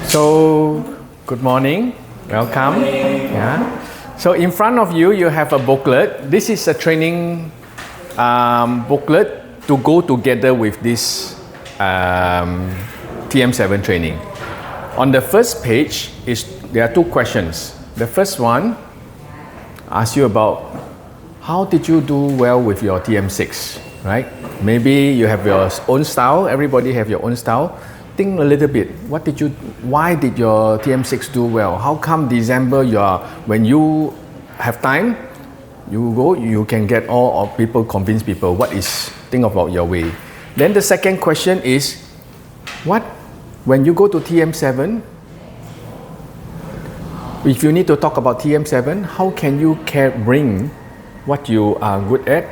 So, good morning. Welcome. Yeah. So, in front of you, you have a booklet. This is a training booklet to go together with this TM7 training. On the first page, there are two questions. The first one asks you about how did you do well with your TM6, right? Maybe you have your own style. Everybody have your own style. Think a little bit. Why did your TM6 do well? How come December when you have time, you can get all of people, convince people think about your way. Then the second question is, when you go to TM7, if you need to talk about TM7, how can you bring what you are good at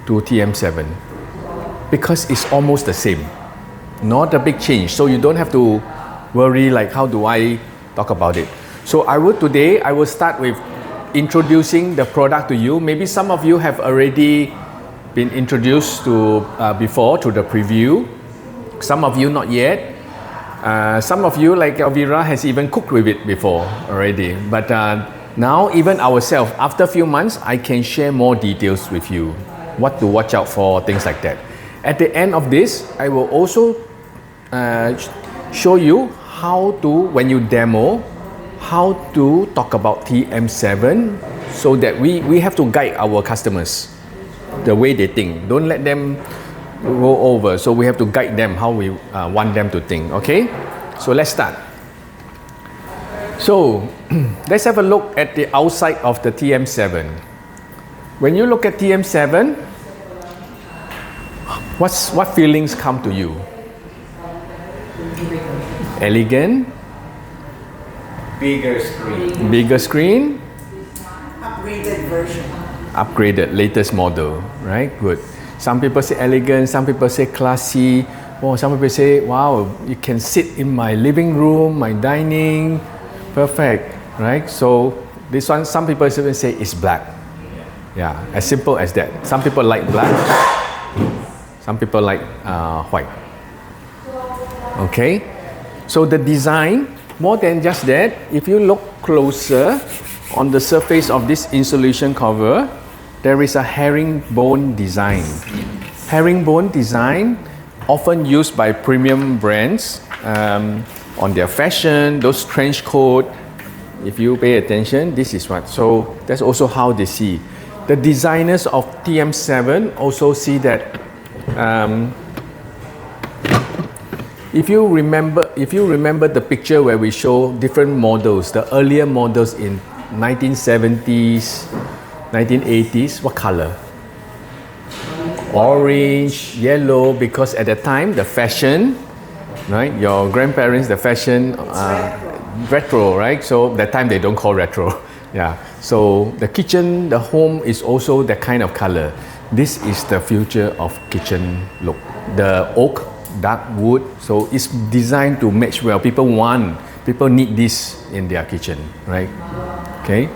to TM7? Because it's almost the same. Not a big change, so you don't have to worry like how do I talk about it. So today I will start with introducing the product to you. Maybe some of you have already been introduced to before to the preview. Some of you not yet. Some of you like Elvira has even cooked with it before already. But now even ourselves, after a few months, I can share more details with you. What to watch out for, things like that. At the end of this, I will also show you when you demo, how to talk about TM7 so that we have to guide our customers the way they think. Don't let them go over. So we have to guide them how we want them to think. Okay? So let's start. So let's have a look at the outside of the TM7. When you look at TM7, what feelings come to you? Elegant. Bigger screen. Bigger screen. Upgraded version. Upgraded, latest model, right? Good. Some people say elegant, some people say classy. Oh, some people say, wow, you can sit in my living room, my dining. Perfect, right? So this one, some people even say it's black. Yeah, as simple as that. Some people like black. Some people like white. Okay? So the design, more than just that, if you look closer on the surface of this insulation cover, there is a herringbone design. Herringbone design, often used by premium brands on their fashion, those trench coat. If you pay attention, this is what. So that's also how they see. The designers of TM7 also see that. If you remember the picture where we show different models, the earlier models in 1970s, 1980s, what color? Orange, yellow, because at the time the fashion, right? Your grandparents, the fashion, retro, right? So that time they don't call retro. Yeah. So the kitchen, the home is also that kind of color. This is the future of kitchen look. The oak, dark wood, so it's designed to match well. People need this in their kitchen, right? Okay,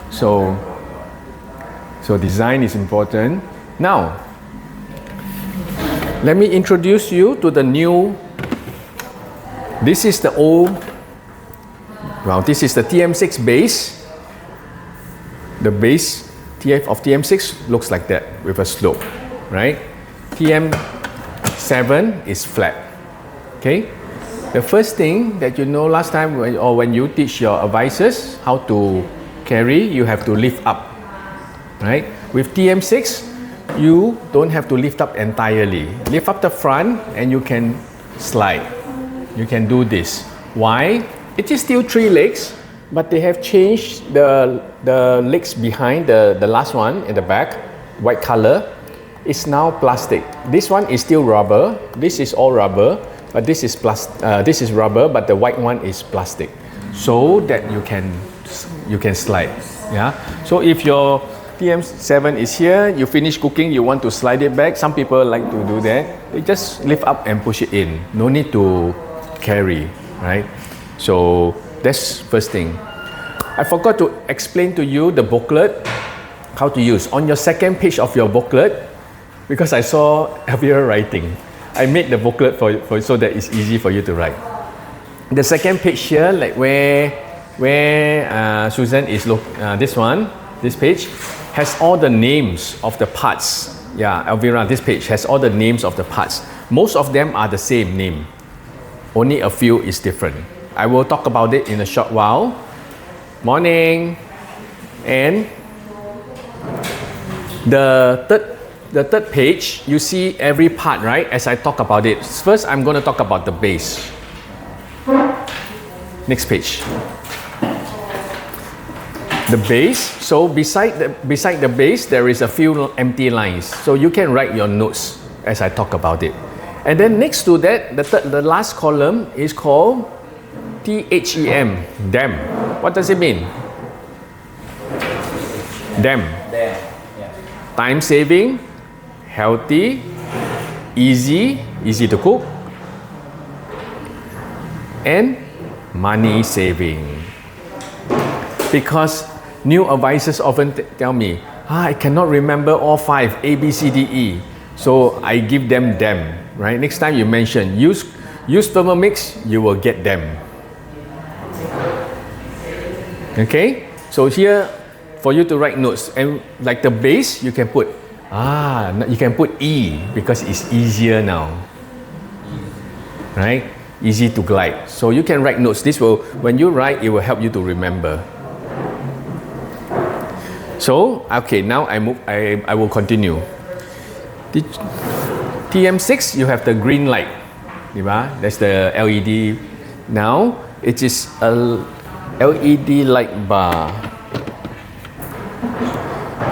so design is important. Now, let me introduce you to the new. This is the this is the TM6 base. The base of TM6 looks like that with a slope, right? TM7 is flat. Okay. The first thing that you know last time when you teach your advisors how to carry, you have to lift up, right? With TM6, you don't have to lift up entirely. Lift up the front and you can slide. You can do this. Why? It is still 3 legs, but they have changed the legs behind the last one in the back, white color. It's now plastic. This one is still rubber. This is all rubber, but this is rubber, but the white one is plastic, so that you can slide. Yeah. So if your TM7 is here, you finish cooking, you want to slide it back. Some people like to do that. They just lift up and push it in. No need to carry, right? So that's first thing. I forgot to explain to you the booklet, how to use. On your second page of your booklet, because I saw Elvira writing, I made the booklet for so that it's easy for you to write. The second page here, like where Susan is this page has all the names of the parts. Yeah, Elvira, this page has all the names of the parts. Most of them are the same name. Only a few is different. I will talk about it in a short while. Morning. And the third page, you see every part, right? As I talk about it. First, I'm going to talk about the base. Next page. The base. So beside the base, there is a few empty lines. So you can write your notes as I talk about it. And then next to that, the last column is called THEM, DEM. What does it mean? DEM. Time saving, healthy, easy to cook, and money saving. Because new advisors often tell me, I cannot remember all 5, A, B, C, D, E. So I give them DEM, right? Next time you mention, use Thermomix, you will get them. Okay? So here, for you to write notes, and like the base, you can put E because it's easier now, right? Easy to glide. So you can write notes. This will, when you write, it will help you to remember. So okay, now I will continue. TM6, you have the green light. That's the LED. Now it is a LED light bar.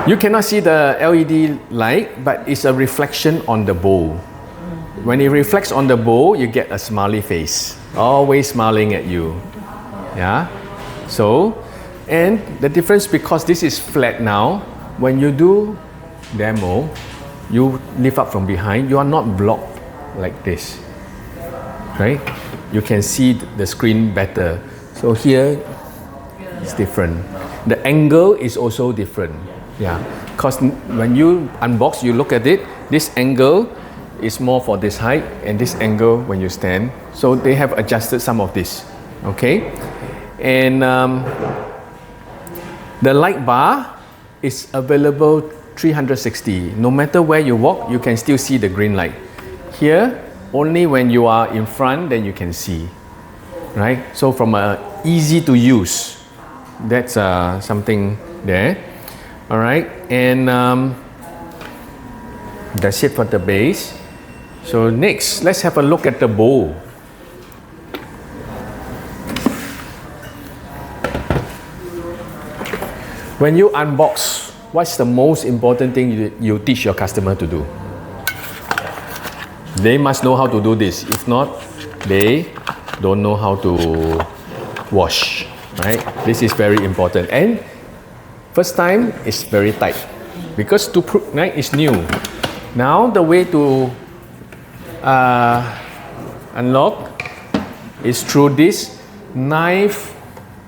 You cannot see the LED light, but it's a reflection on the bowl. When it reflects on the bowl, you get a smiley face, always smiling at you. Yeah. So, and the difference, because this is flat now, when you do demo, you lift up from behind, you are not blocked like this, right? You can see the screen better. So here, it's different. The angle is also different. Yeah, because when you unbox, you look at it, this angle is more for this height, and this angle when you stand. So they have adjusted some of this, okay? And the light bar is available 360. No matter where you walk, you can still see the green light. Here, only when you are in front, then you can see, right? So from easy to use, that's something there. All right, and that's it for the base. So next, let's have a look at the bowl. When you unbox, what's the most important thing you teach your customer to do? They must know how to do this. If not, they don't know how to wash, right? This is very important. And first time is very tight because right, is new. Now the way to unlock is through this knife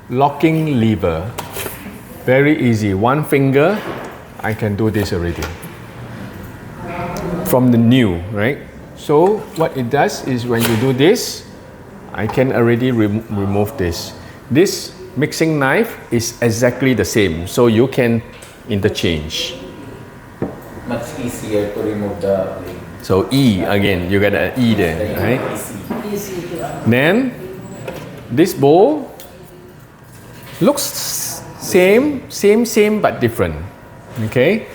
locking lever. Very easy. One finger, I can do this already. From the new, right? So what it does is when you do this, I can already remove this. This mixing knife is exactly the same, so you can interchange. Much easier to remove the blade. So E again, you got an E there, right? Easy to Then this bowl looks same but different. Okay,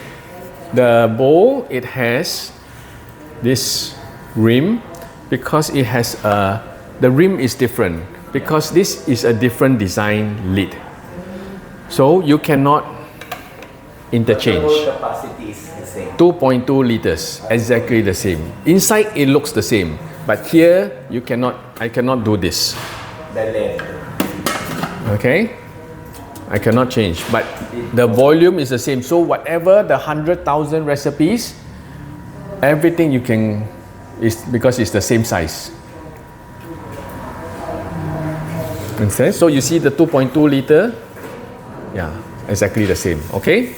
the bowl, it has this rim because it has the rim is different. Because this is a different design lid. So you cannot interchange. The capacity is the same. 2.2 liters, exactly the same. Inside it looks the same, but here I cannot do this. The length. Okay? I cannot change, but the volume is the same. So whatever the 100,000 recipes, everything you can, is because it's the same size. Okay, so you see the 2.2 liter, yeah, exactly the same. Okay,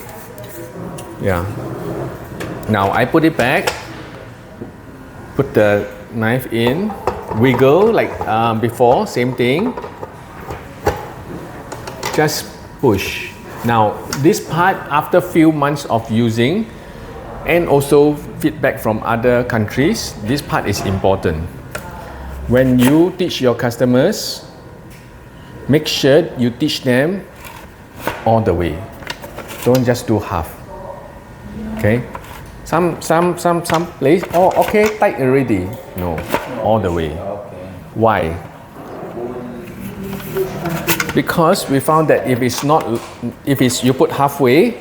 yeah. Now I put it back, put the knife in, wiggle like before, same thing. Just push. Now this part, after few months of using and also feedback from other countries, this part is important. When you teach your customers, make sure you teach them all the way. Don't just do half. Okay? Some place, oh okay, tight already. No, all the way. Okay. Why? Because we found that if it's you put halfway,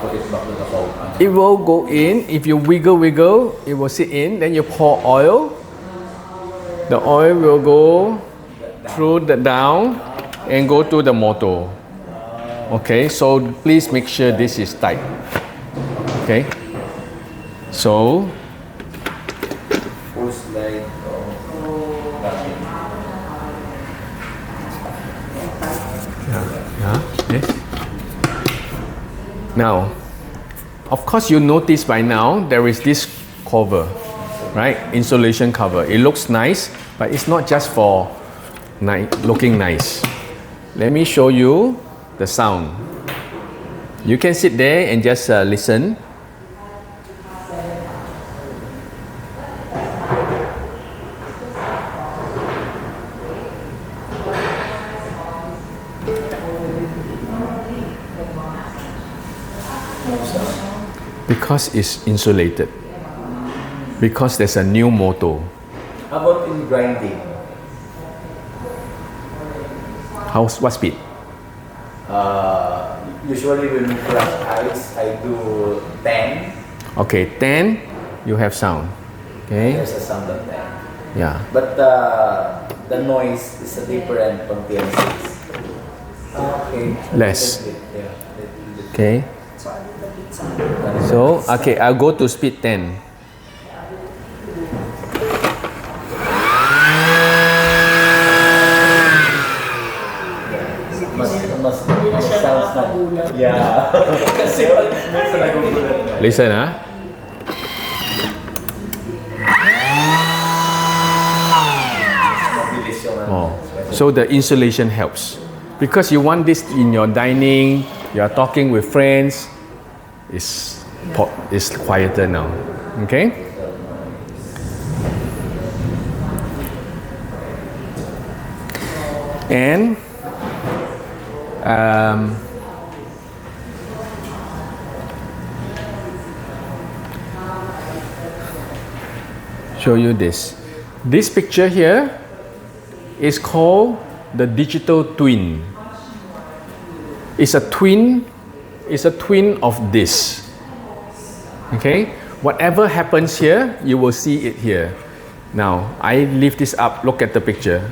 Put it back to the bowl. it will go in. If you wiggle, it will sit in. Then you pour oil. The oil will go through the down and go to the motor. Okay, so please make sure this is tight. Okay, so Push like yes. Now, of course, you notice by now there is this cover, right? Insulation cover. It looks nice, but it's not just for looking nice. Let me show you the sound. You can sit there and just listen. Because it's insulated. Because there's a new motor. How about in grinding? What speed? Usually when we crush ice, I do 10. Okay, 10, you have sound. Okay, There's a sound of 10. yeah. But the noise is a different from TM6. Okay. Less. Yeah. Okay, so okay, I'll go to speed 10. Mas sounds not. Yeah. Kasi minsan nagugulat. Listen, huh? Mabilis yung Oh. So the insulation helps. Because you want this in your dining, you are talking with friends, it's quieter now. Okay? And show you this. This picture here is called the digital twin. It's a twin of this. Okay? Whatever happens here, you will see it here. Now, I lift this up, look at the picture.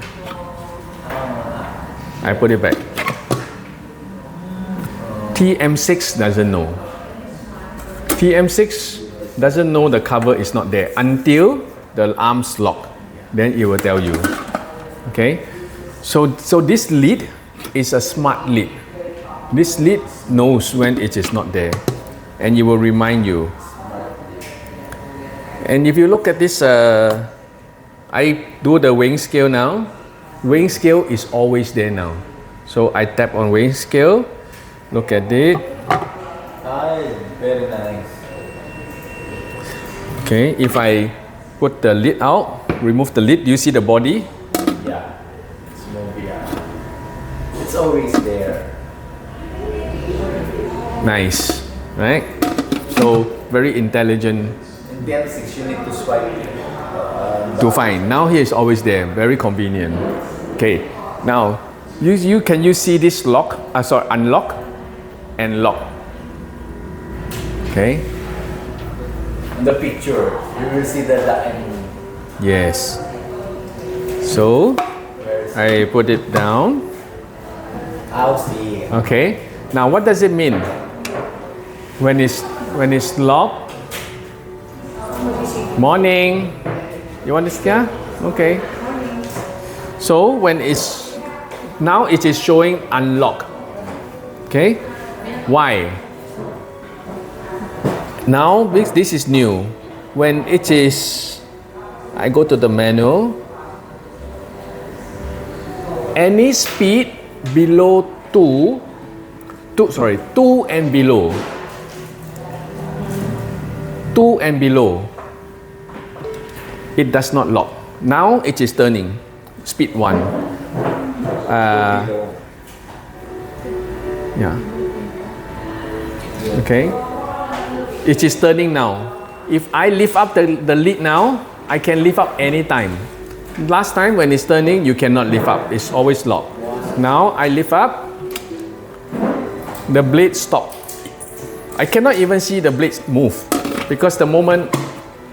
I put it back. TM6 doesn't know. TM6 doesn't know the cover is not there until the arms lock. Then it will tell you. Okay? So this lid is a smart lid. This lid knows when it is not there. And it will remind you. And if you look at this, I do the weighing scale now. Weighing scale is always there now. So I tap on weighing scale. Look at it. Very nice. Okay, if I put the lid out, remove the lid, do you see the body? Yeah. It's moving. It's always there. Nice, right? So very intelligent In TM6, you need to swipe it. to find. Now here is always there, very convenient. Okay, now can you see this lock? Unlock and lock. Okay. In the picture, you will see the line. Yes. So I put it down. I'll see. Okay. Now what does it mean? When it's locked. Morning. You want this guy? Okay. So when it's now it is showing unlock. Okay. Why? Now this is new. when it is, I go to the manual, any speed below 2 and below, 2 and below, it does not lock. Now it is turning, speed 1. Yeah. Okay. It is turning now. If I lift up the lid now, I can lift up anytime. Last time when it's turning, you cannot lift up. It's always locked. Now I lift up, the blade stop. I cannot even see the blades move because the moment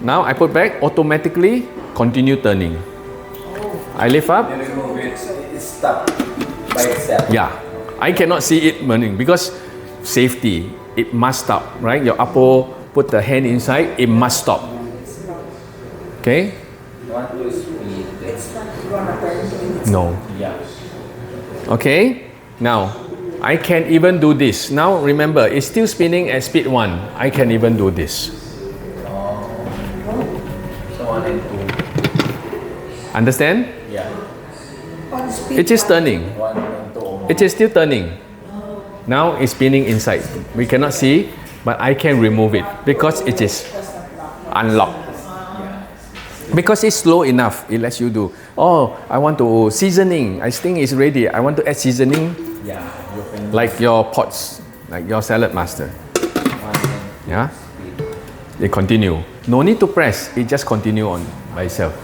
now I put back, automatically continue turning. I lift up. You remove it, it's stuck by itself. Yeah, I cannot see it burning because safety. It must stop, right? Your upper, put the hand inside, it must stop. Okay? You want to speed. It's not gonna turn. No. Yeah. Okay? Now, I can even do this. Now, remember, it's still spinning at speed 1. I can even do this. So 1 and 2. Understand? Yeah. On speed It is 1. turning. 1 and 2. It is still turning. Now it's spinning inside. We cannot see, but I can remove it because it is unlocked. Because it's slow enough, it lets you do. Oh, I want to seasoning. I think it's ready. I want to add seasoning, Yeah. You can like your pots, like your salad master. 1 and Yeah, speed. it continue. No need to press. It just continue on by itself.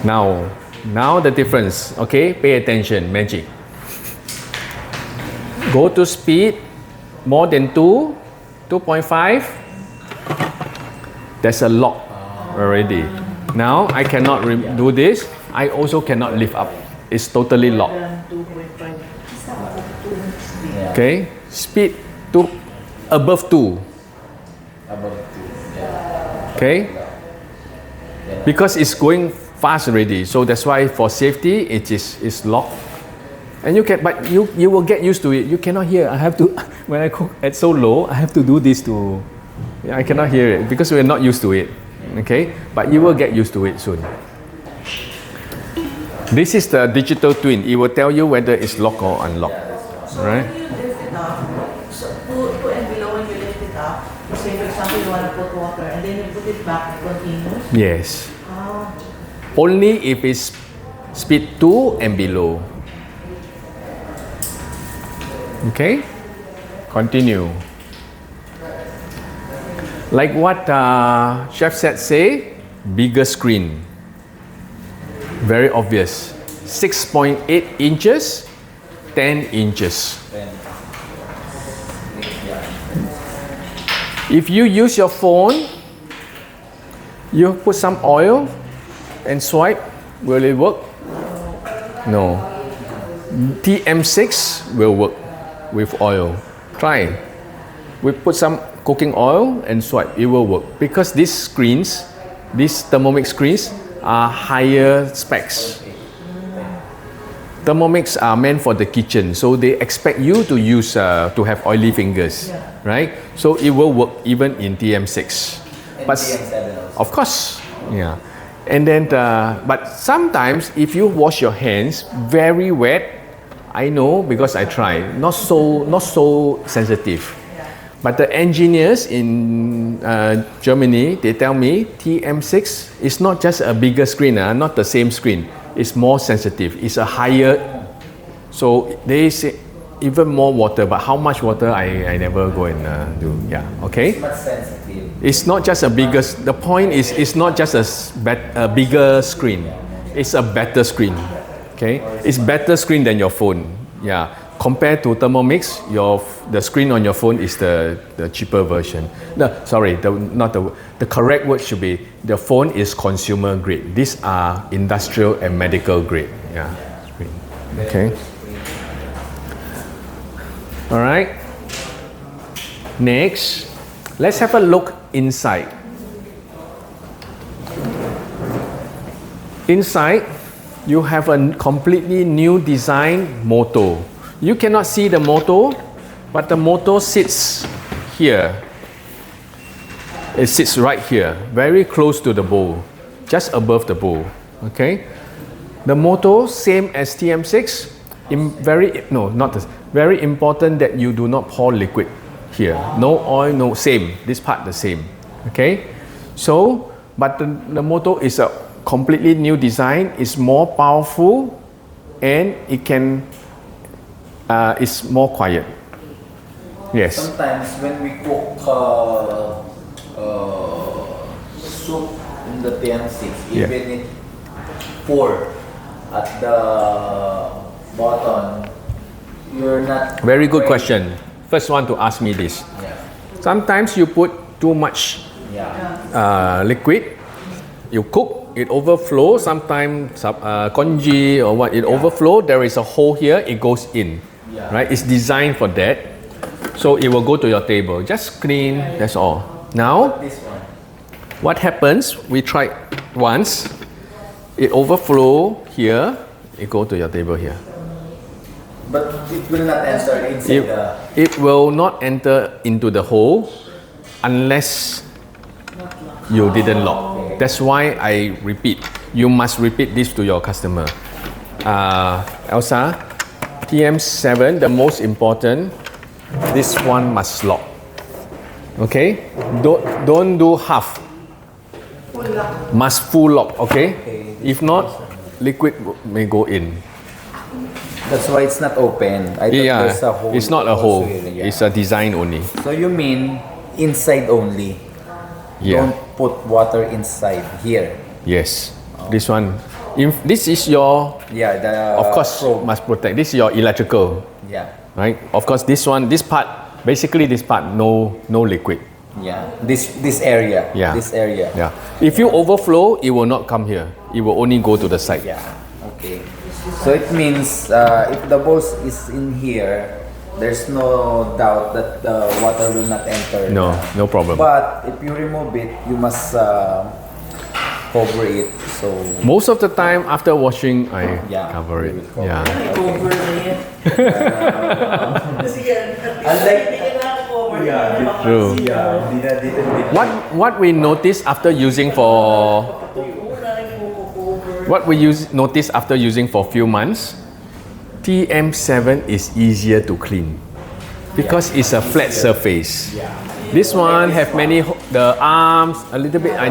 Now the difference. Okay, pay attention. Magic. Go to speed more than 2, 2.5. There's a lock already. Now I cannot do this. I also cannot lift up. It's totally locked. Okay, speed to above 2. Above 2. Yeah. Okay, because it's going fast already. So that's why for safety it is locked. And you can, but you will get used to it. You cannot hear. I have to, when I cook at so low, I have to do this to, I cannot hear it because we're not used to it. Okay, but you will get used to it soon. This is the digital twin. It will tell you whether it's locked or unlocked. So Right. when you lift it up, so 2 and below when you lift it up, say for example you want to put water and then you put it back, it continues. Yes. Oh. Only if it's speed 2 and below. Okay, continue. Like what Chef said, say bigger screen. Very obvious. 6.8 inches, 10 inches. Then, If you use your phone, you put some oil and swipe, will it work? No. TM6 will work with oil. Try. We put some cooking oil and swipe, it will work. Because these screens, these Thermomix screens are higher specs. Thermomix are meant for the kitchen, so they expect you to use to have oily fingers, right? So it will work even in TM6. and But TM7 also. of course, yeah. And then, but sometimes if you wash your hands very wet, I know because I tried, not so sensitive. But the engineers in Germany, they tell me TM6 is not just a bigger screen, not the same screen. It's more sensitive. It's a higher, so they say even more water. But how much water I never go and do. Yeah, okay. Much sensitive. It's not just a bigger. The point is, it's not just a bigger screen. It's a better screen. Okay, it's better screen than your phone. Yeah, compared to Thermomix, the screen on your phone is the cheaper version. No, sorry, the correct word should be the phone is consumer grade. These are industrial and medical grade. Yeah, screen. Okay. All right. Next, let's have a look inside. Inside, you have a completely new design motor. You cannot see the motor, but the motor sits here. It sits right here, very close to the bowl, just above the bowl. Okay. The motor same as TM6. Very important that you do not pour liquid here. No oil, no same. This part the same. Okay. So, but the motor is a completely new design. It's more powerful, and it can. It's more quiet. Yes. Sometimes when we cook soup in the TM6, even it pour at the bottom, you're not. Very good question. First one to ask me this. Yeah. Sometimes you put too much liquid, you cook, it overflow. Sometimes congee or what, it overflow. There is a hole here, it goes in. Right? It's designed for that. So it will go to your table. Just clean, that's all. Now, This one. what happens? We try once, it overflow here, it go to your table here. But it will not enter inside It will not enter into the hole unless you didn't lock. That's why I repeat. You must repeat this to your customer. Elsa, TM7, the most important, this one must lock. Okay? Don't do half. Full lock. Must full lock, okay? If not, liquid may go in. That's why it's not open. I thought there's a hole. It's not a also hole. here, yeah. It's a design only. So you mean inside only? Yeah. Don't put water inside here. Yes. This one. If this is your, Yeah, of course, probe. must protect. This is your electrical, Yeah, right? Of course, this one, this part, basically this part, no liquid. yeah. This area. Yeah. This area. Yeah. If you overflow, it will not come here. It will only go to the side. Yeah. Okay. So it means if the bowl is in here, there's no doubt that the water will not enter. No problem. But if you remove it, you must cover it. So Most of the time, after washing, I Yeah, cover it. you will cover Yeah. Cover na yan. Kasi yan, at least Unlike- hindi ka nakakover. True. yeah, What we notice after using for notice after using for few months, TM7 is easier to clean because it's a flat surface. This one have many the arms a little bit. I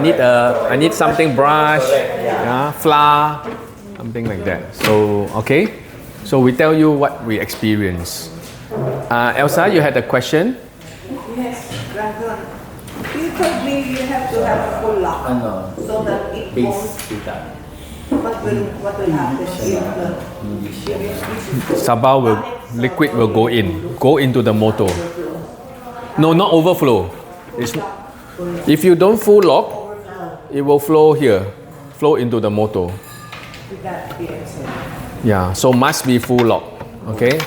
need something brush, flour, something like that. So okay, so we tell you what we experience. Elsa, you had a question. Yes, Brandon. You told me you have to have a full lock ano, so that it base won't. kita. What will happen if the Sabah liquid will go into the motor. No, not overflow. If you don't full lock, it will flow into the motor. with that PSA? Yeah, so must be full lock. Okay.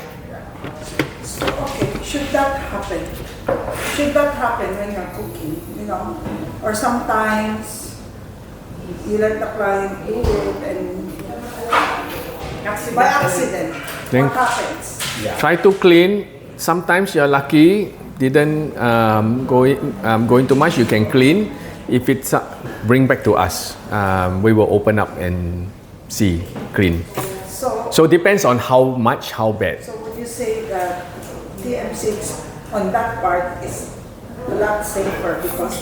So, okay, should that happen? Should that happen when you're cooking, you know? Or sometimes you let the client do it and by accident, Think- what happens? Try to clean. Sometimes you're lucky, didn't go into much. You can clean. If it's bring back to us, we will open up and see clean. So depends on how much, how bad. So would you say that TM6 on that part is a lot safer because,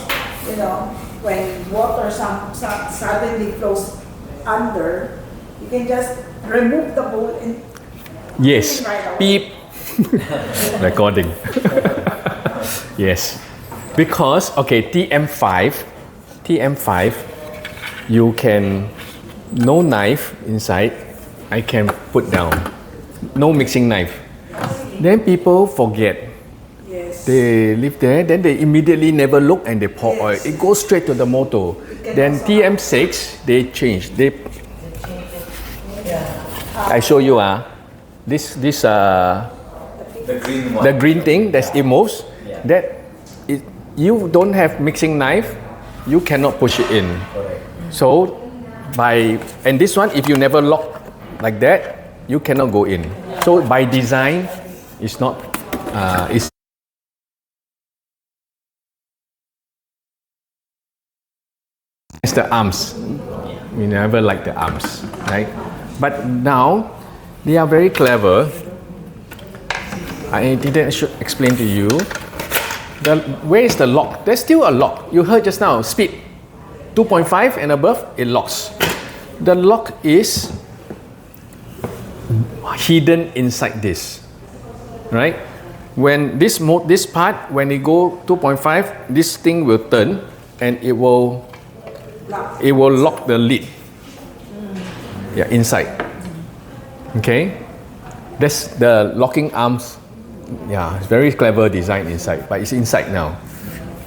you know, when water suddenly flows under, you can just remove the bowl and Yes. Right away. Beep. Recording. Yes. Because okay, TM5, you can no knife inside. I can put down. No mixing knife. Then people forget. yes. They live there, then they immediately never look and they pour Yes. oil. It goes straight to the motor. can Then also TM6, they change. I show you this The green one. the green thing that's immersed. You don't have mixing knife, you cannot push it in. So and this one, if you never lock like that, you cannot go in. So by design, it's not it's It's the arms. We never like the arms, right? But now they are very clever. I didn't explain to you. Where is the lock? There's still a lock. You heard just now, speed 2.5 and above, it locks. The lock is hidden inside this, right? When this part, when it go 2.5, this thing will turn and it will lock the lid. Yeah, inside. Okay, that's the locking arms. Yeah, it's very clever design inside, but it's inside now.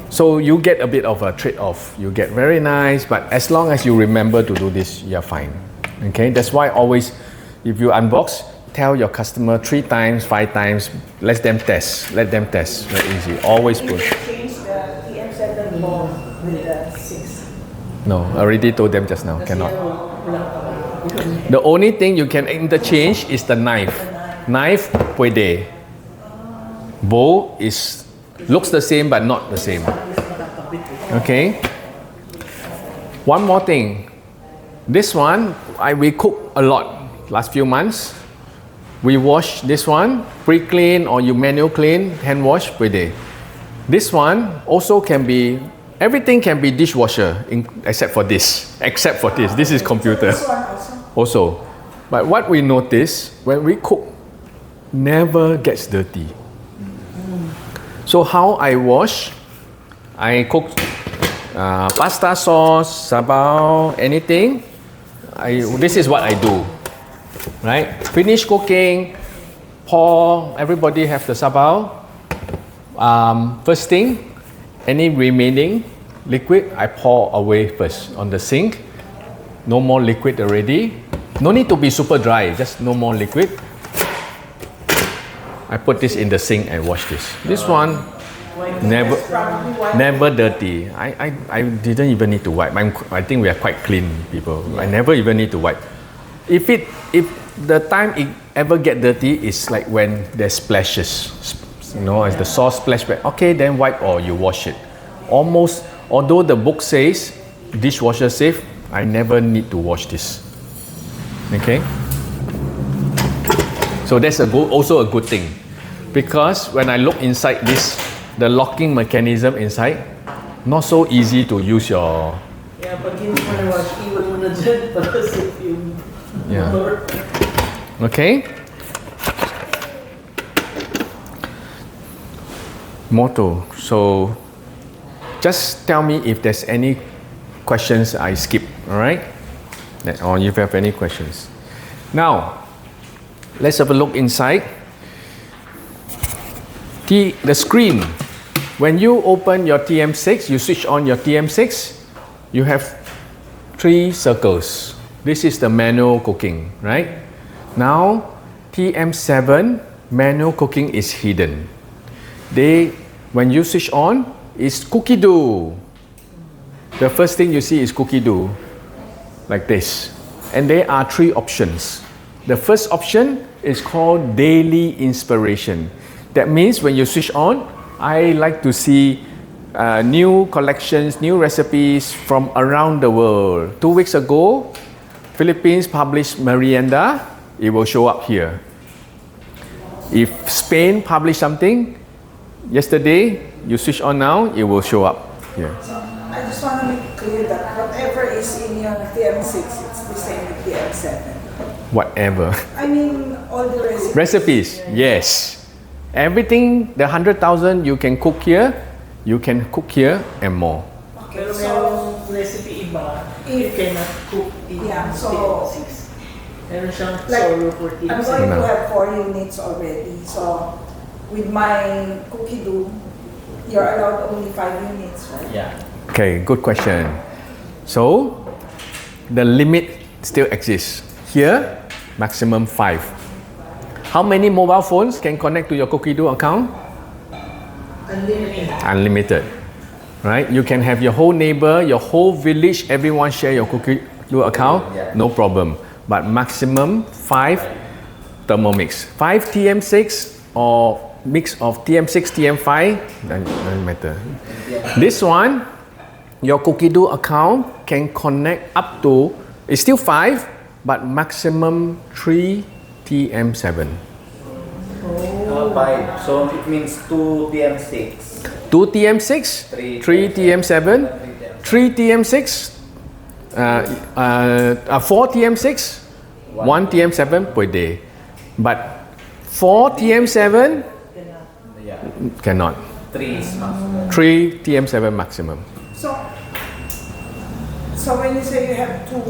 So you get a bit of a trade-off. You get very nice, but as long as you remember to do this, you're fine. Okay, that's why always, if you unbox, tell your customer 3 times, 5 times, let them test. Let them test. Very easy. Always put. Change the TM7 ball with the 6. No, I already told them just now. Cannot. The only thing you can interchange is the knife. Knife, pwede. Bowl looks the same but not the same. Okay. One more thing. This one, we cook a lot last few months. We wash this one, pre-clean or you manual clean, hand wash per day. This one also can be, everything can be dishwasher except for this. Except for this. This is computer. This one Also. But what we notice, when we cook, never gets dirty. So how I wash, I cook pasta sauce, sabaw, anything. This is what I do. Right? Finish cooking, pour, everybody have the sabaw. First thing, any remaining liquid, I pour away first on the sink. No more liquid already. No need to be super dry, just no more liquid. I put this in the sink and wash this. This one, never dirty. I didn't even need to wipe. I think we are quite clean people. I never even need to wipe. If the time it ever get dirty is like when there's splashes, as the sauce splash back. Okay, then wipe or you wash it. Almost, although the book says dishwasher safe, I never need to wash this. Okay. So that's also a good thing, because when I look inside this, the locking mechanism inside, not so easy to use your. Yeah, pag hindi mo na-wash, iwan mo na dyan para safe yung motor. Okay. Motto. So, just tell me if there's any questions I skip. All right. Or if you have any questions. Now, let's have a look inside. The screen. When you open your TM6, you switch on your TM6, you have 3 circles. This is the manual cooking, right? Now, TM7 manual cooking is hidden. When you switch on, is cookie dough. The first thing you see is cookie dough, like this. And there are 3 options. The first option is called daily inspiration. That means when you switch on, I like to see new collections, new recipes from around the world. 2 weeks ago, Philippines published merienda, it will show up here. If Spain published something, yesterday, you switch on now, it will show up here. So I just want to make clear that whatever is in your TM6, it's the same with TM7. Whatever. I mean, all the recipes. Recipes, yes. Everything, the 100,000 you can cook here, you can cook here and more. Okay, Pero so merong recipe iba, you cannot cook in TM6. Meron siyang solo for TM6. I'm going to have 4 units already. So with my cookie dough, you're allowed only 5 units, right? Yeah. Okay, good question. So, the limit still exists. Here, maximum 5. How many mobile phones can connect to your cookie dough account? Unlimited. Unlimited. Right? You can have your whole neighbor, your whole village, everyone share your cookie dough account, no problem. But maximum 5 Thermomix. 5 TM6 or mix of TM6, TM5, doesn't matter. This one, your cookie dough account can connect up to, it's still 5, but maximum 3 TM7. 5. So it means 2 TM6. 2 TM6, 3 TM7, 3 TM6, 4 TM6, 1 TM7 per day. But 4 TM7 Yeah. cannot. 3 is maximum. 3 TM7 maximum. So when you say you have 2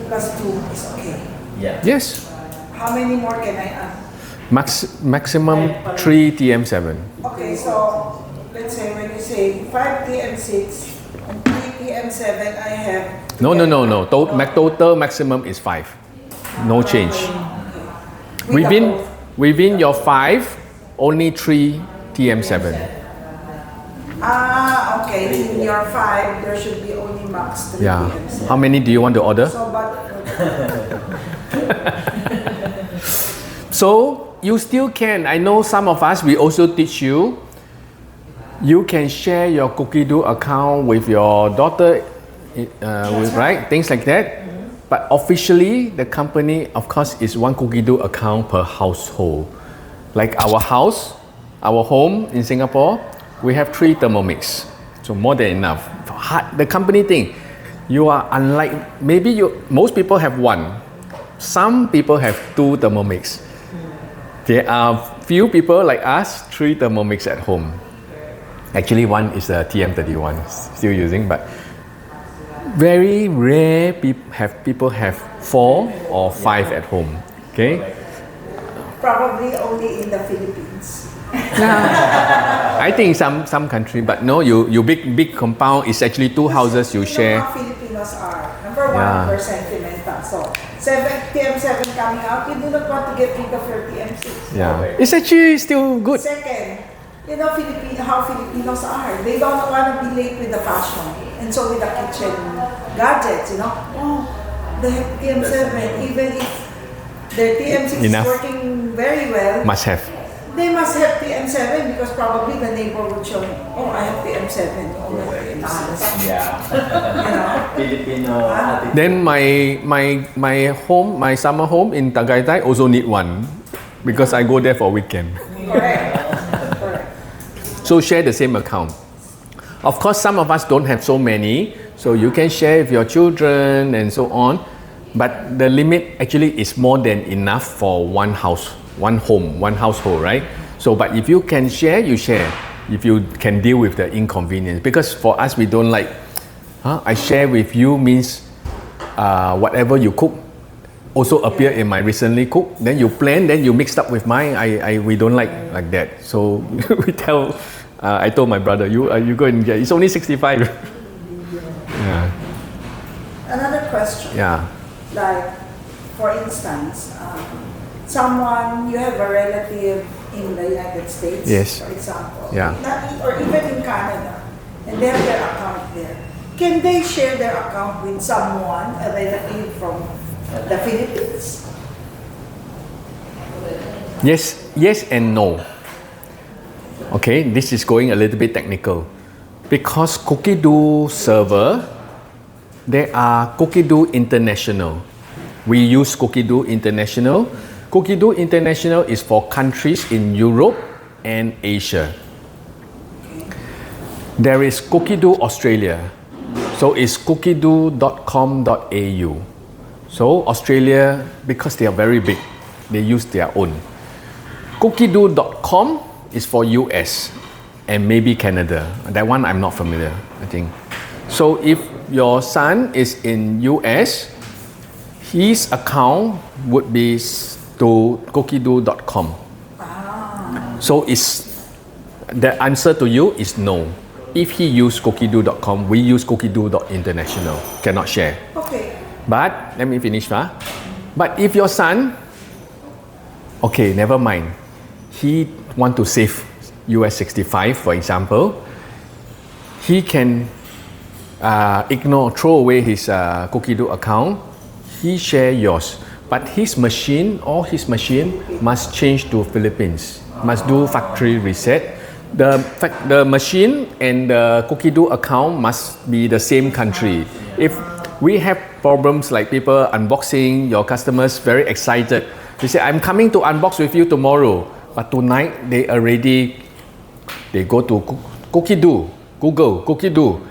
plus 2 is okay. Yeah. Yes, How many more can I add? maximum 3 TM7. Okay, so let's say when you say 5 TM6 and 3 TM7, I have. No. Total maximum is 5. No change. Within your 5, only 3 TM7. Okay. In your 5, there should be only max 3 Yeah. TM7. How many do you want to order? So, but So you still can. I know some of us, we also teach you. You can share your Cookie-Doo account with your daughter, right? Things like that. But officially, the company, of course, is one Cookie-Doo account per household. Like our house, our home in Singapore, we have 3 Thermomix. So more than enough. The company thing, you are unlike, most people have 1. Some people have 2 Thermomix. There are few people like us, 3 Thermomix at home. Actually, 1 is a TM31 still using, but very rare people have 4 or 5 at home. Okay. probably only in the Philippines. I think some country, but no, you big compound is actually 2 houses you share. How Filipinos are. Number 1, we're sentimental. So, TM7 coming out, you do not want to get rid of your TM6. Yeah, it's actually still good. Second, you know how Filipinos are. They don't want to be late with the fashion. And so with the kitchen gadgets, they have TM7. Even if their TM6 Enough. is working very well, Must have. they must have TM7 because probably the neighbor would show, I have TM7, you have TM6. Yeah. You know? Filipino attitude. Then my summer home in Tagaytay also need 1 because I go there for weekend. Correct. So share the same account. Of course, some of us don't have so many, so you can share with your children and so on. But the limit actually is more than enough for one house, one home, one household, right? So, but if you can share, you share. If you can deal with the inconvenience, because for us we don't like. I share with you means whatever you cook also appear in my recently cooked. Then you plan, then you mixed up with mine. We don't like that. So we tell. I told my brother, you go and get. It's only 65. Yeah. Another question. Yeah. Like, for instance, you have a relative in the United States, Yes. for example, Yeah. or even in Canada, and they have their account there. Can they share their account with someone, a relative from the Philippines? Yes and no. Okay, this is going a little bit technical. Because Cookie-Doo server, there are Cookie-Doo International. We use Cookie-Doo International. Cookie-Doo International is for countries in Europe and Asia. There is Cookie-Doo Australia. So it's cookiedoo.com.au. So Australia, because they are very big, they use their own. Cookiedoo.com is for US and maybe Canada. That one I'm not familiar, I think. So if your son is in US, his account would be to cookiedoo.com. So the answer to you is no. If he use cookiedoo.com, we use cookiedoo.international. Cannot share. Okay. But let me finish. But if your son, okay, never mind. He want to save US 65, for example. He can throw away his Cookie-Doo account. He share yours. But his machine must change to Philippines. Must do factory reset. the machine and the cookie dough account must be the same country. If we have problems like people unboxing, your customers very excited. They say, I'm coming to unbox with you tomorrow. But tonight, they go to cookie dough, Google, cookie dough.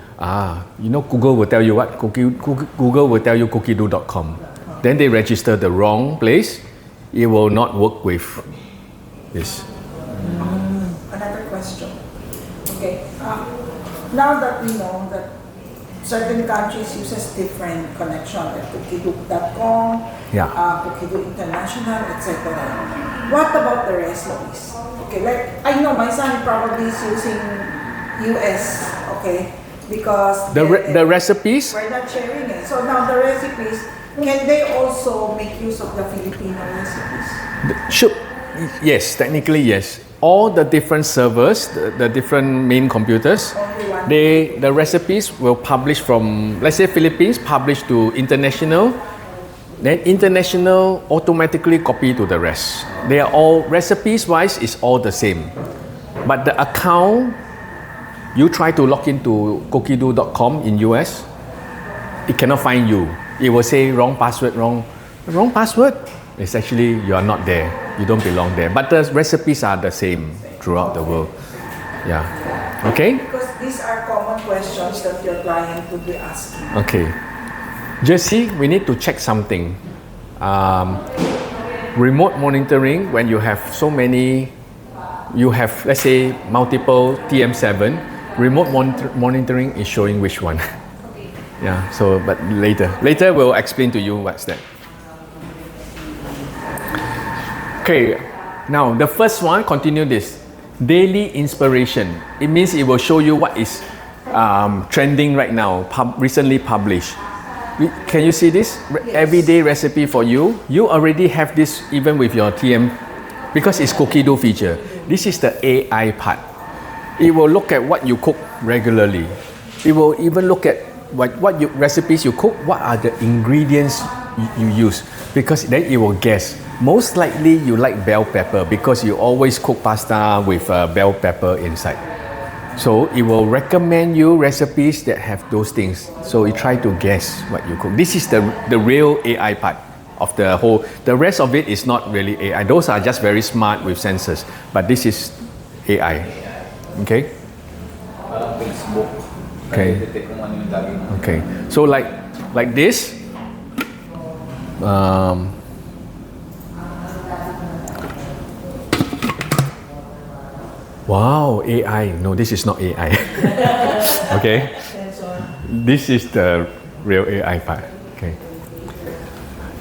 Google will tell you what? Google will tell you cookiedough.com. Then they register the wrong place. It will not work with this. Another question. Okay. Now that we know that certain countries uses different connection like cookiedough.com, Cookiedough International, etc. What about the recipes? Okay, like I know my son probably is using US, okay, because the recipes. We're not sharing it. So now the recipes, can they also make use of the Filipino recipes? Yes, technically yes. All the different servers, the different main computers, the recipes will publish from, let's say Philippines, publish to international. Then international automatically copy to the rest. They are all, recipes wise, is all the same. But the account, you try to log into cookiedough.com in US, it cannot find you. It will say wrong password, wrong password. It's actually, you are not there. You don't belong there. But the recipes are the same throughout the world. Yeah. Okay? Because these are common questions that your client would be asking. Okay. Jesse, we need to check something. Remote monitoring, when you have so many, you have, let's say, multiple TM7, remote monitoring is showing which one. Yeah, so, but later we'll explain to you what's that. Okay, now the first one, continue this. Daily inspiration. It means it will show you what is trending right now, recently published. Can you see this? Yes. Everyday recipe for you. You already have this even with your TM, because it's cookie dough feature. This is the AI part. It will look at what you cook regularly. It will even look at what recipes you cook, what are the ingredients you use, because then it will guess. Most likely you like bell pepper because you always cook pasta with bell pepper inside. So it will recommend you recipes that have those things. So you try to guess what you cook. This is the real AI part of the whole. The rest of it is not really AI. Those are just very smart with sensors. But this is AI. Okay? Facebook. Okay. Okay. So like this. Wow, AI. No, this is not AI. Okay? This is the real AI part. Okay.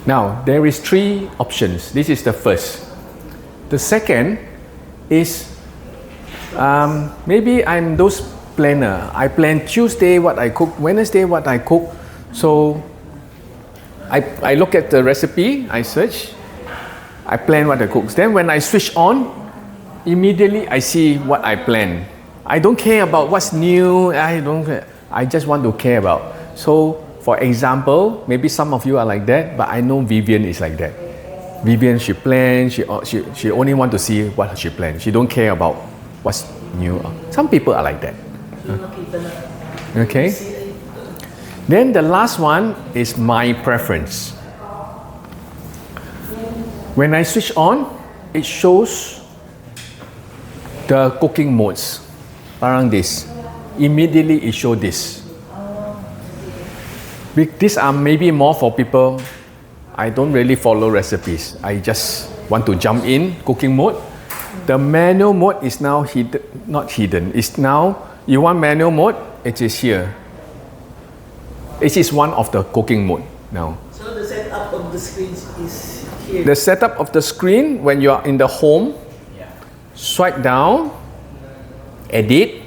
Now, there is 3 options. This is the first. The second is maybe I'm those planner. I plan Tuesday what I cook, Wednesday what I cook. So I look at the recipe, I search, I plan what I cook. Then when I switch on, immediately I see what I plan. I don't care about what's new. I just want to care about. So, for example, maybe some of you are like that, but I know Vivian is like that. Vivian, she plans. She only want to see what she plans. She don't care about what's new. Some people are like that. Okay. Then the last one is my preference. When I switch on, it shows the cooking modes. Parang this. Immediately it shows this. These are maybe more for people, I don't really follow recipes. I just want to jump in cooking mode. The manual mode is now not hidden. It's now, you want manual mode, it is here. It is one of the cooking mode now. So the setup of the screens is here. The setup of the screen, when you are in the home, swipe down, edit,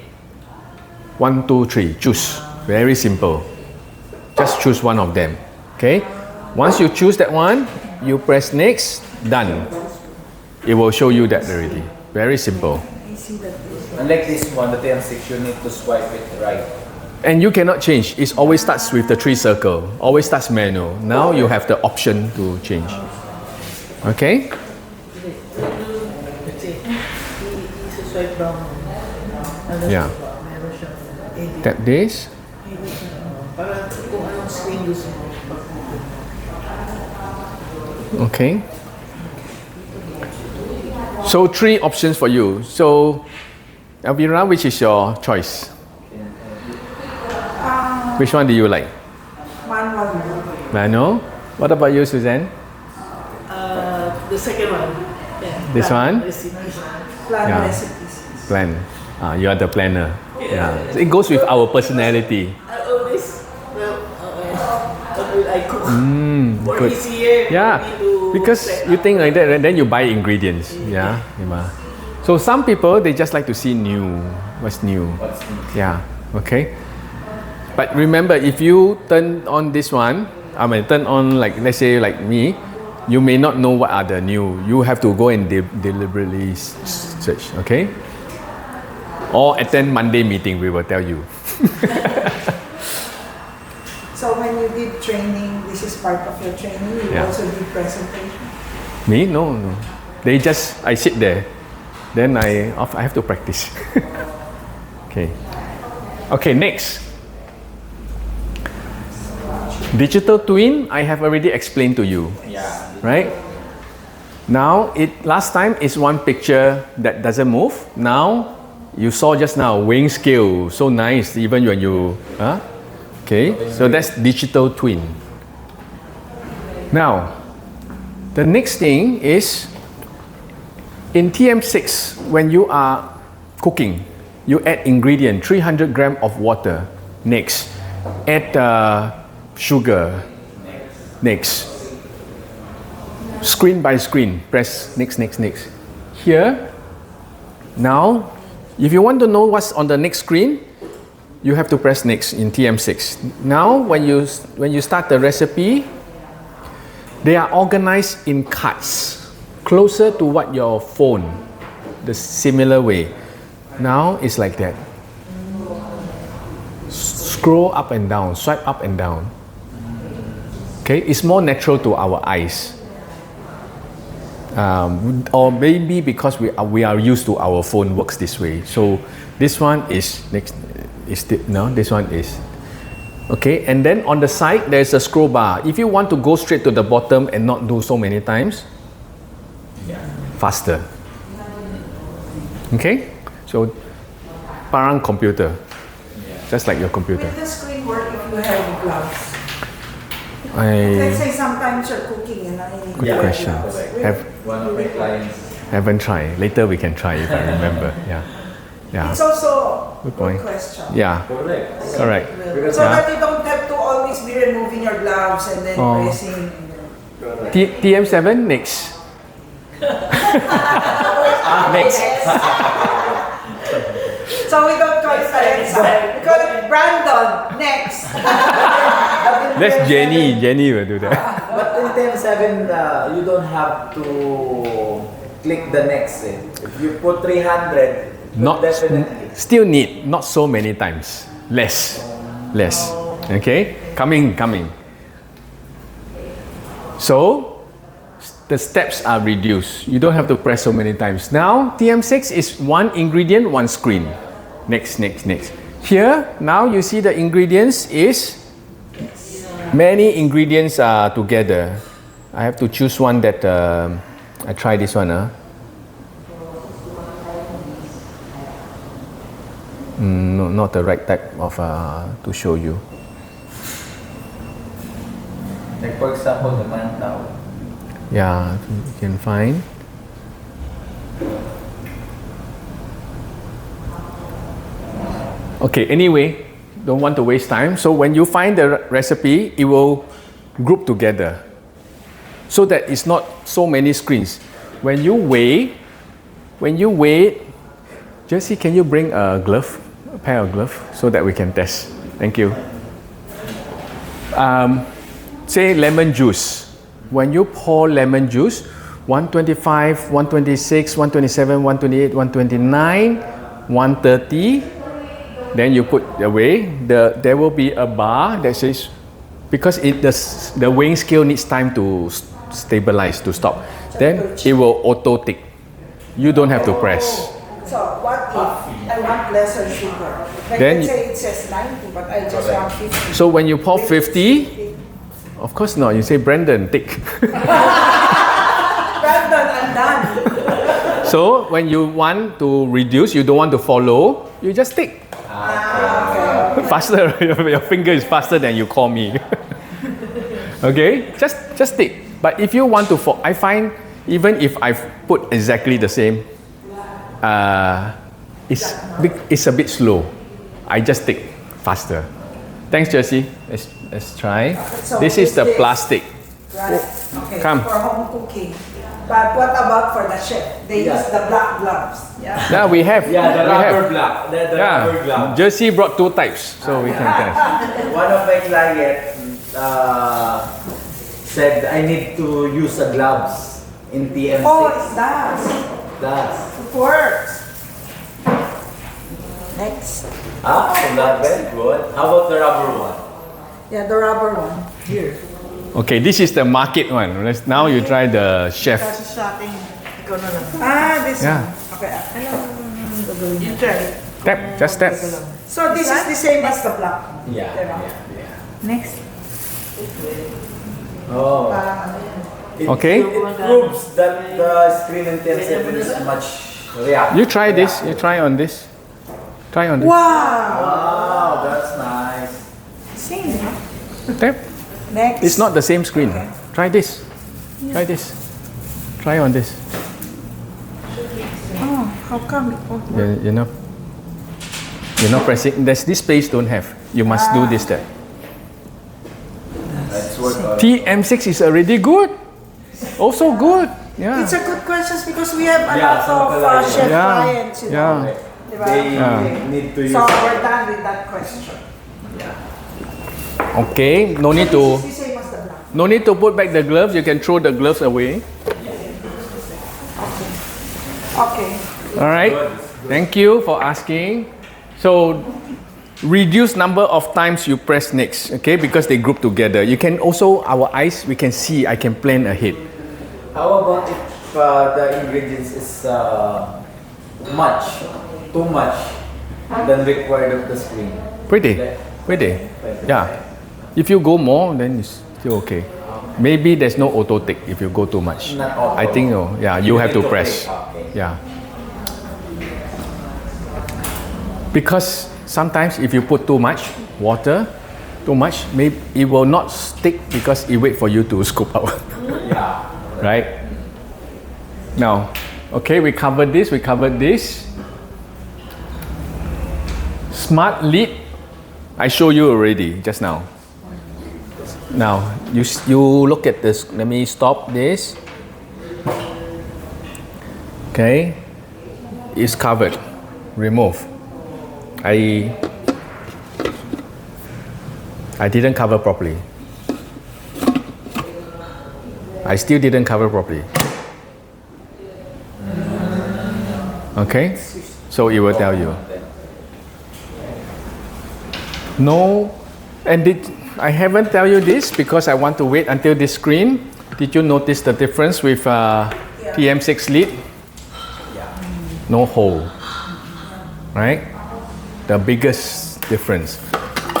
1, 2, 3, choose. Very simple. Just choose one of them. Okay? Once you choose that one, you press next, done. It will show you that already. Very simple. Unlike this one, the TM6, you need to swipe it right. And you cannot change. It always starts with the 3 circle. Always starts manual. Now you have the option to change. Okay? Swipe down. Yeah. Meron siya. Edit. Tap this. Para kung anong screen gusto mo. Okay. So 3 options for you. So, Elvira, which is your choice? Which one do you like? Manual. Manual. What about you, Suzanne? The second one. Yeah. This one? Recipes. Plan Yeah. recipes. Plan. You are the planner. Yeah. So it goes with our personality. I always, what will I cook? For good. easier. Yeah, for me to because set you up. think like that, and then you buy ingredients. Yeah, diba? So some people they just like to see new, what's new. What's in? Yeah, okay. But remember, if you turn on this one, I mean, turn on like let's say like me, you may not know what are the new. You have to go and deliberately search. Okay. Or attend Monday meeting, we will tell you. So when you did training, this is part of your training. You Yeah. also did presentation. Me? No. They just, I sit there. Then I have to practice. Okay. Okay, next. Digital twin, I have already explained to you. Yeah. Right? Now, last time is one picture that doesn't move. Now, you saw just now, weighing scale. So nice, even when you, okay. So that's digital twin. Now, the next thing is, in TM6, when you are cooking, you add ingredient, 300 gram of water. Next, add sugar. Next, screen by screen, press next. Here, now, if you want to know what's on the next screen, you have to press next in TM6. Now, when you start the recipe, they are organized in cards, closer to what your phone, the similar way. Now it's like that. Scroll up and down, swipe up and down. Okay, it's more natural to our eyes. Or maybe because we are used to our phone works this way. So this one is next. This one is. Okay, and then on the side there's a scroll bar. If you want to go straight to the bottom and not do so many times, faster. Okay, so parang computer, just like your computer. Will the screen work if you have gloves? I Let's say sometimes you're cooking and I need Good question. One of my clients. Haven't tried. Later we can try if I remember. Yeah. It's also Good a point. good question. Yeah. Correct. Correct. Because So that you don't have to always be removing your gloves and then Oh. pressing. TM7 next. Next. So we don't call it Alexa. We call it Brandon. Next. That's Jenny. Jenny will do that. But in TM7, you don't have to click the next. If you put 300, Not definitely. still need not so many times. Less. Okay. Coming. So the steps are reduced. You don't have to press so many times. Now TM6 is one ingredient, one screen. Next. Here now you see the ingredients is many ingredients are together. I have to choose one that I try this one. No, not the right type of to show you. Like for example, the manpower. Yeah, you can find. Okay, anyway, don't want to waste time. So when you find the recipe, it will group together so that it's not so many screens. When you weigh, Jessie, can you bring a pair of gloves so that we can test? Thank you. Say lemon juice. When you pour lemon juice, 125, 126, 127, 128, 129, 130. Then you put away. There will be a bar that says, because the weighing scale needs time to stabilize, to stop. Then it will auto tick. You don't have to press. So what what if I want lesser sugar? Like Then let's say it says 90, but I just want 50. So when you pour 50, of course not. You say, Brandon, take. Brandon, I'm done. So when you want to reduce, you don't want to follow, you just take. Okay. Faster, your finger is faster than you call me. Okay, just take. But if you want to, I find even if I put exactly the same, it's a bit slow. I just take faster. Thanks, Jessie. Let's try. So this is the plastic. Right. Okay. Come. For home cooking. But what about for the chef? They use the black gloves. Yeah. Yeah, we have. Yeah, the we rubber have. glove. The rubber glove. Jessie brought 2 types, so we can test. One of my clients said I need to use the gloves in TM6. Oh, it does. Does. It works. Next. Not very good. How about the rubber one? Yeah, the rubber one. Here. Okay, this is the market one. Now you try the chef. Kasi sa ating, ikaw na lang. This Yeah. one. Okay. You try. Tap, just tap. So this is the same as the black. Yeah. Diba? Next. Oh. Okay. It proves that the screen in TM7 is much reactive. You try this. You try on this. Try on this. Wow. Wow, that's nice. Same. Huh? Tap. Next. It's not the same screen. Try this. Try this. Try on this. Oh, how come it won't work? You're not pressing. There's this space don't have. You must do this step. Let's work on it. TM6 is already good. Also good. Yeah. It's a good question because we have a Yeah, lot of some chef Yeah. clients, you know. Yeah. Diba? They need to use. So we're done with that question. Okay. No need to. This is the same as the black. No need to put back the gloves. You can throw the gloves away. Okay. All right. Thank you for asking. So, reduce number of times you press next, okay? Because they group together. You can also, our eyes, we can see, I can plan ahead. How about if the ingredients is too much than required of the screen? Pretty. Yeah. If you go more, then it's still okay. Maybe there's no auto tick if you go too much. Not auto. I think no. Yeah, you have to need to press. pick, okay. Yeah. Because sometimes if you put too much water, too much, maybe it will not stick because it wait for you to scoop out. Yeah. Right? Now, okay, we covered this. Smart lid, I show you already just now. Now, you look at this. Let me stop this. Okay, it's covered. Remove. I didn't cover properly. I still didn't cover properly. Okay, so it will tell you. No, and I haven't tell you this because I want to wait until this screen. Did you notice the difference with TM6 lid? No hole, right? The biggest difference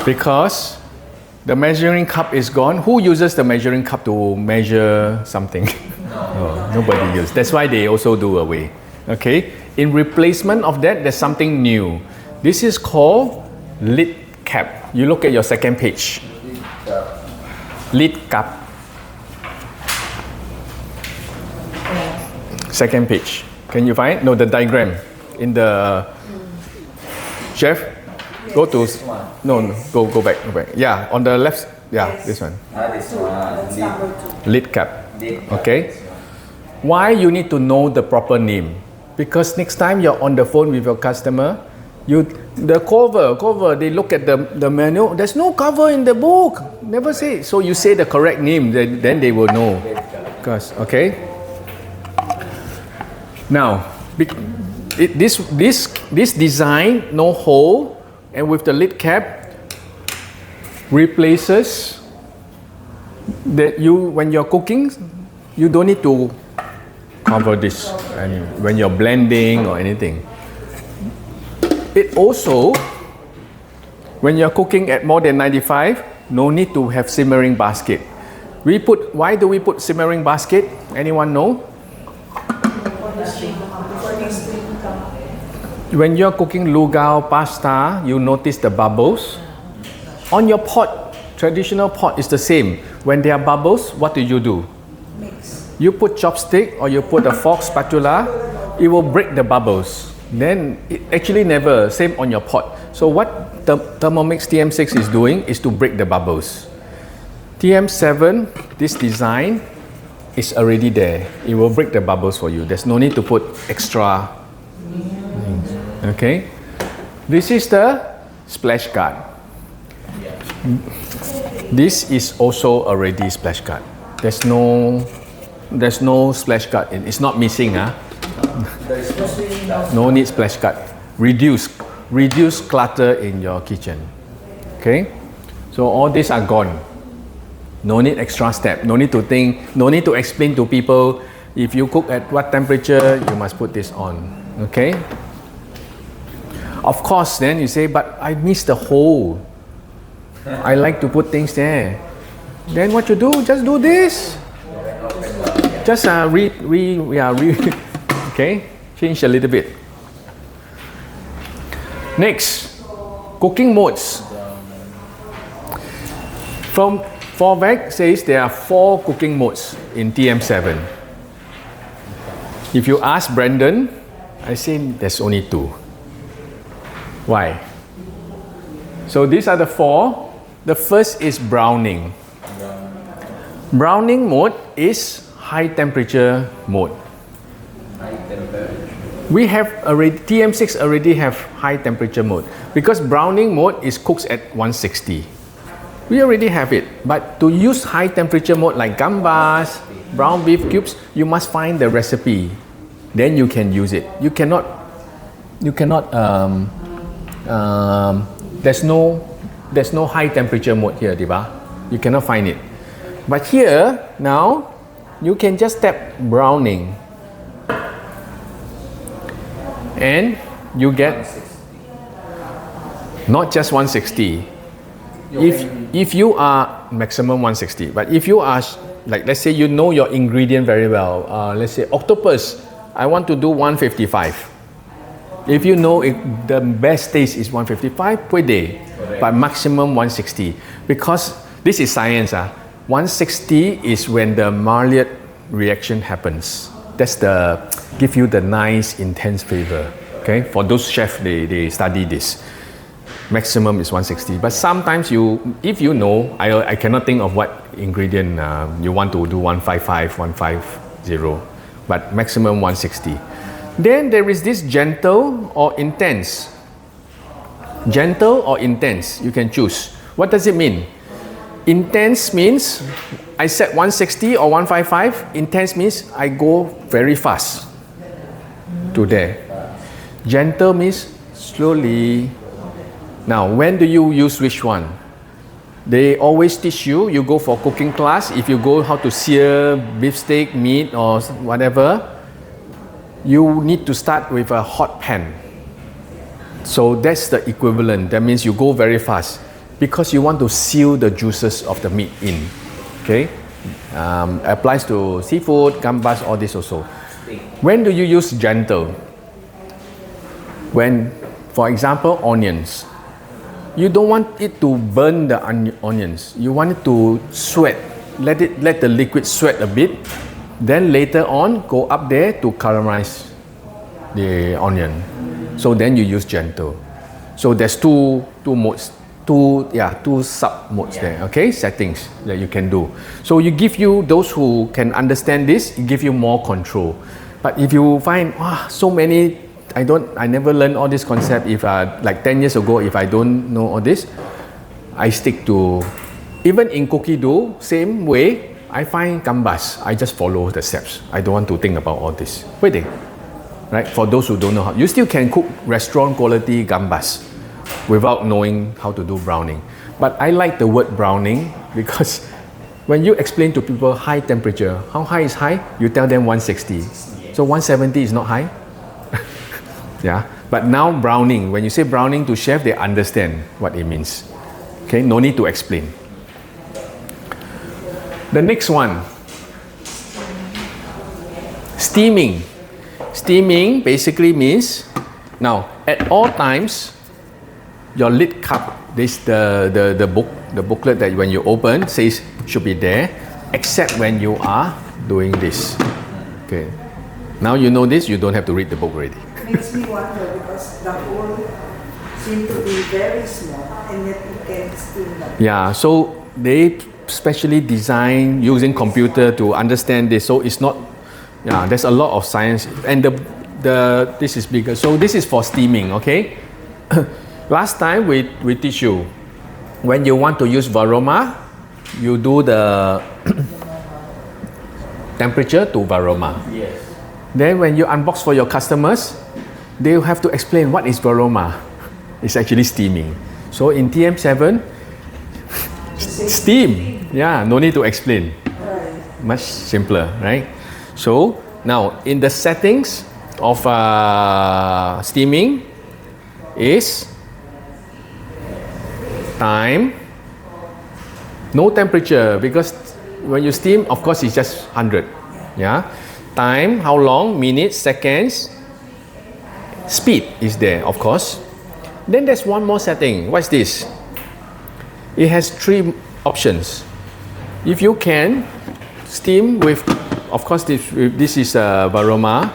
because the measuring cup is gone. Who uses the measuring cup to measure something? No, nobody uses. That's why they also do away. Okay, in replacement of that, there's something new. This is called lid cap. You look at your second page. Lid cap. Second page. Can you find? No, the diagram in the chef. Go to no, go back. Yeah, on the left. Yeah, this one. This one. Lid cap. Okay. Why you need to know the proper name? Because next time you're on the phone with your customer, the cover, they look at the menu. There's no cover in the book. Never say. So you say the correct name, then they will know. Because okay. Now, this design, no hole, and with the lid cap, replaces that when you're cooking, you don't need to cover this when you're blending or anything. It also, when you're cooking at more than 95, no need to have simmering basket. Why do we put simmering basket? Anyone know? When you're cooking lugao pasta, you notice the bubbles. On your pot, traditional pot is the same. When there are bubbles, what do? Mix. You put chopstick or you put a fork spatula, it will break the bubbles. Then it actually never, same on your pot. So what the Thermomix TM6 is doing is to break the bubbles. TM7, this design is already there. It will break the bubbles for you. There's no need to put extra. Okay, this is the splash guard. This is also already splash guard. There's no splash guard. It's not missing. No need splash guard. Reduce clutter in your kitchen. Okay, so all these are gone. No need extra step. No need to think. No need to explain to people. If you cook at what temperature, you must put this on. Okay. Of course, then you say, but I miss the hole. I like to put things there. Then what you do? Just do this. Just okay, change a little bit. Next, cooking modes. From Forvec says there are 4 cooking modes in TM7. If you ask Brandon, I say there's only 2. Why? So these are the 4. The first is browning. Browning mode is high temperature mode. We have already, TM6 already have high temperature mode because browning mode is cooked at 160. We already have it, but to use high temperature mode like gambas, brown beef cubes, you must find the recipe. Then you can use it. You cannot there's no high temperature mode here, diba? You cannot find it. But here now you can just tap browning and you get not just 160. If you are maximum 160, but if you are like, let's say you know your ingredient very well, let's say octopus, I want to do 155. If you know the best taste is 155, pwede, but maximum 160. Because this is science. 160 is when the Maillard reaction happens. That's give you the nice intense flavor. Okay, for those chefs, they study this. Maximum is 160. But sometimes if you know, I cannot think of what ingredient you want to do 155, 150, but maximum 160. Then there is this gentle or intense. Gentle or intense, you can choose. What does it mean? Intense means I set 160 or 155. Intense means I go very fast to there. Gentle means slowly. Now, when do you use which one? They always teach you, you go for cooking class, if you go how to sear beef steak, meat or whatever, you need to start with a hot pan. So that's the equivalent. That means you go very fast because you want to seal the juices of the meat in. Okay? Applies to seafood, gambas, all this also. When do you use gentle? When, for example, onions. You don't want it to burn the onions. You want it to sweat. Let the liquid sweat a bit. Then later on, go up there to caramelize the onion. So then you use gentle. So there's two modes, two sub modes there. Okay, settings that you can do. So those who can understand this, it give you more control. But if you find so many, I never learned all this concept. If like 10 years ago, if I don't know all this, I stick to, even in cookie dough, same way. I find gambas, I just follow the steps. I don't want to think about all this. Waiting, right? For those who don't know how, you still can cook restaurant quality gambas without knowing how to do browning. But I like the word browning because when you explain to people high temperature, how high is high? You tell them 160. So 170 is not high. Yeah, But now browning, when you say browning to chef, they understand what it means. Okay, no need to explain. The next one, steaming. Steaming basically means, now at all times, your lid cup, this the booklet that when you open says should be there, except when you are doing this. Okay. Now you know this, you don't have to read the book already. Makes me wonder because the hole seem to be very small and yet you can steam them. Yeah, so they specially design using computer to understand this. So it's not, yeah, there's a lot of science, and this is bigger. So this is for steaming, okay? Last time we teach you, when you want to use varoma, you do the temperature to varoma. Yes. Then when you unbox for your customers, they will have to explain what is varoma. It's actually steaming. So in TM7, steam. Yeah, no need to explain. Right. Much simpler, right? So now in the settings of steaming is time, no temperature, because when you steam, of course, it's just 100. Yeah. Time, how long, minutes, seconds. Speed is there, of course. Then there's one more setting. What's this? It has 3 options. If you can steam with, of course, this is varoma,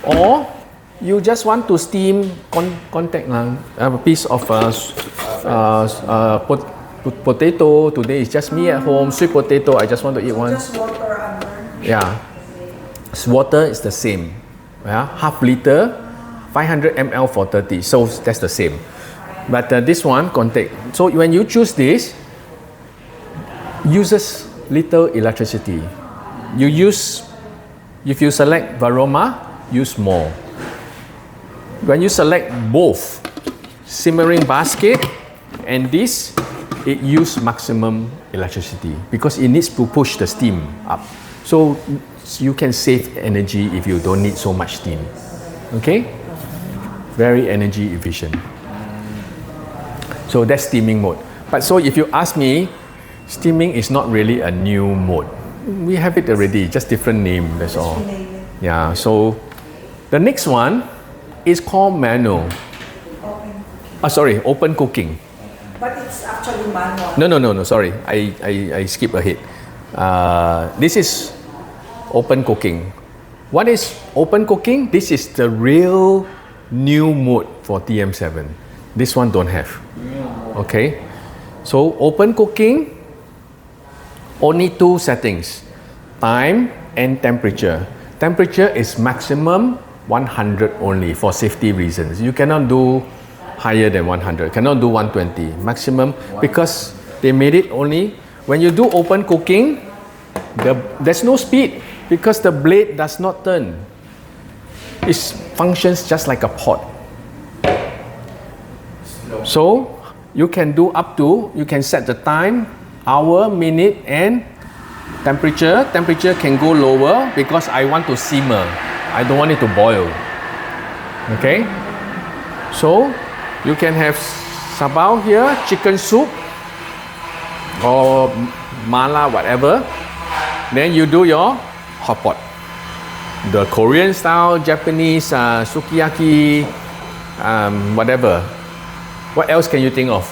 or you just want to steam contact a piece of potato. Today is just me at home. Sweet potato. I just want to eat one. Just water under. Yeah. Water is the same. Yeah. Half liter, 500 ml for 30. So that's the same. But this one contact. So when you choose this, uses little electricity. You use, if you select varoma, use more. When you select both simmering basket and this, it use maximum electricity because it needs to push the steam up. So you can save energy if you don't need so much steam. Okay? Very energy efficient. So that's steaming mode. But so if you ask me, steaming is not really a new mode. We have it already, just different name, that's all. Yeah, so the next one is called manual. Open cooking. But it's actually manual. No, sorry. I skip ahead. This is open cooking. What is open cooking? This is the real new mode for TM7. This one don't have. Okay. So open cooking, only 2 settings. Time and temperature. Temperature is maximum 100 only for safety reasons. You cannot do higher than 100, cannot do 120 maximum, because they made it only when you do open cooking, there's no speed because the blade does not turn. It functions just like a pot. So you can do up to, you can set the time, hour, minute, and temperature. Temperature can go lower because I want to simmer. I don't want it to boil. Okay? So you can have sabao here, chicken soup, or mala, whatever. Then you do your hot pot. The Korean style, Japanese, sukiyaki, whatever. What else can you think of?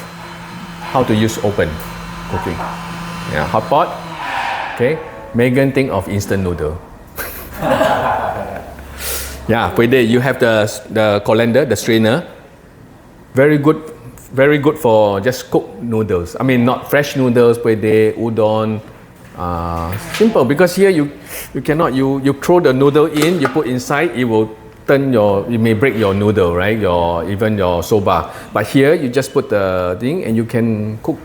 How to use open cooking? Yeah, hot pot. Okay. Megan think of instant noodle. Yeah, Pwede, you have the colander, the strainer. Very good for just cooked noodles. I mean, not fresh noodles, Pwede, udon. Simple, because here you cannot, you throw the noodle in, you put inside, it will turn it may break your noodle, right? Even your soba. But here you just put the thing and you can cook.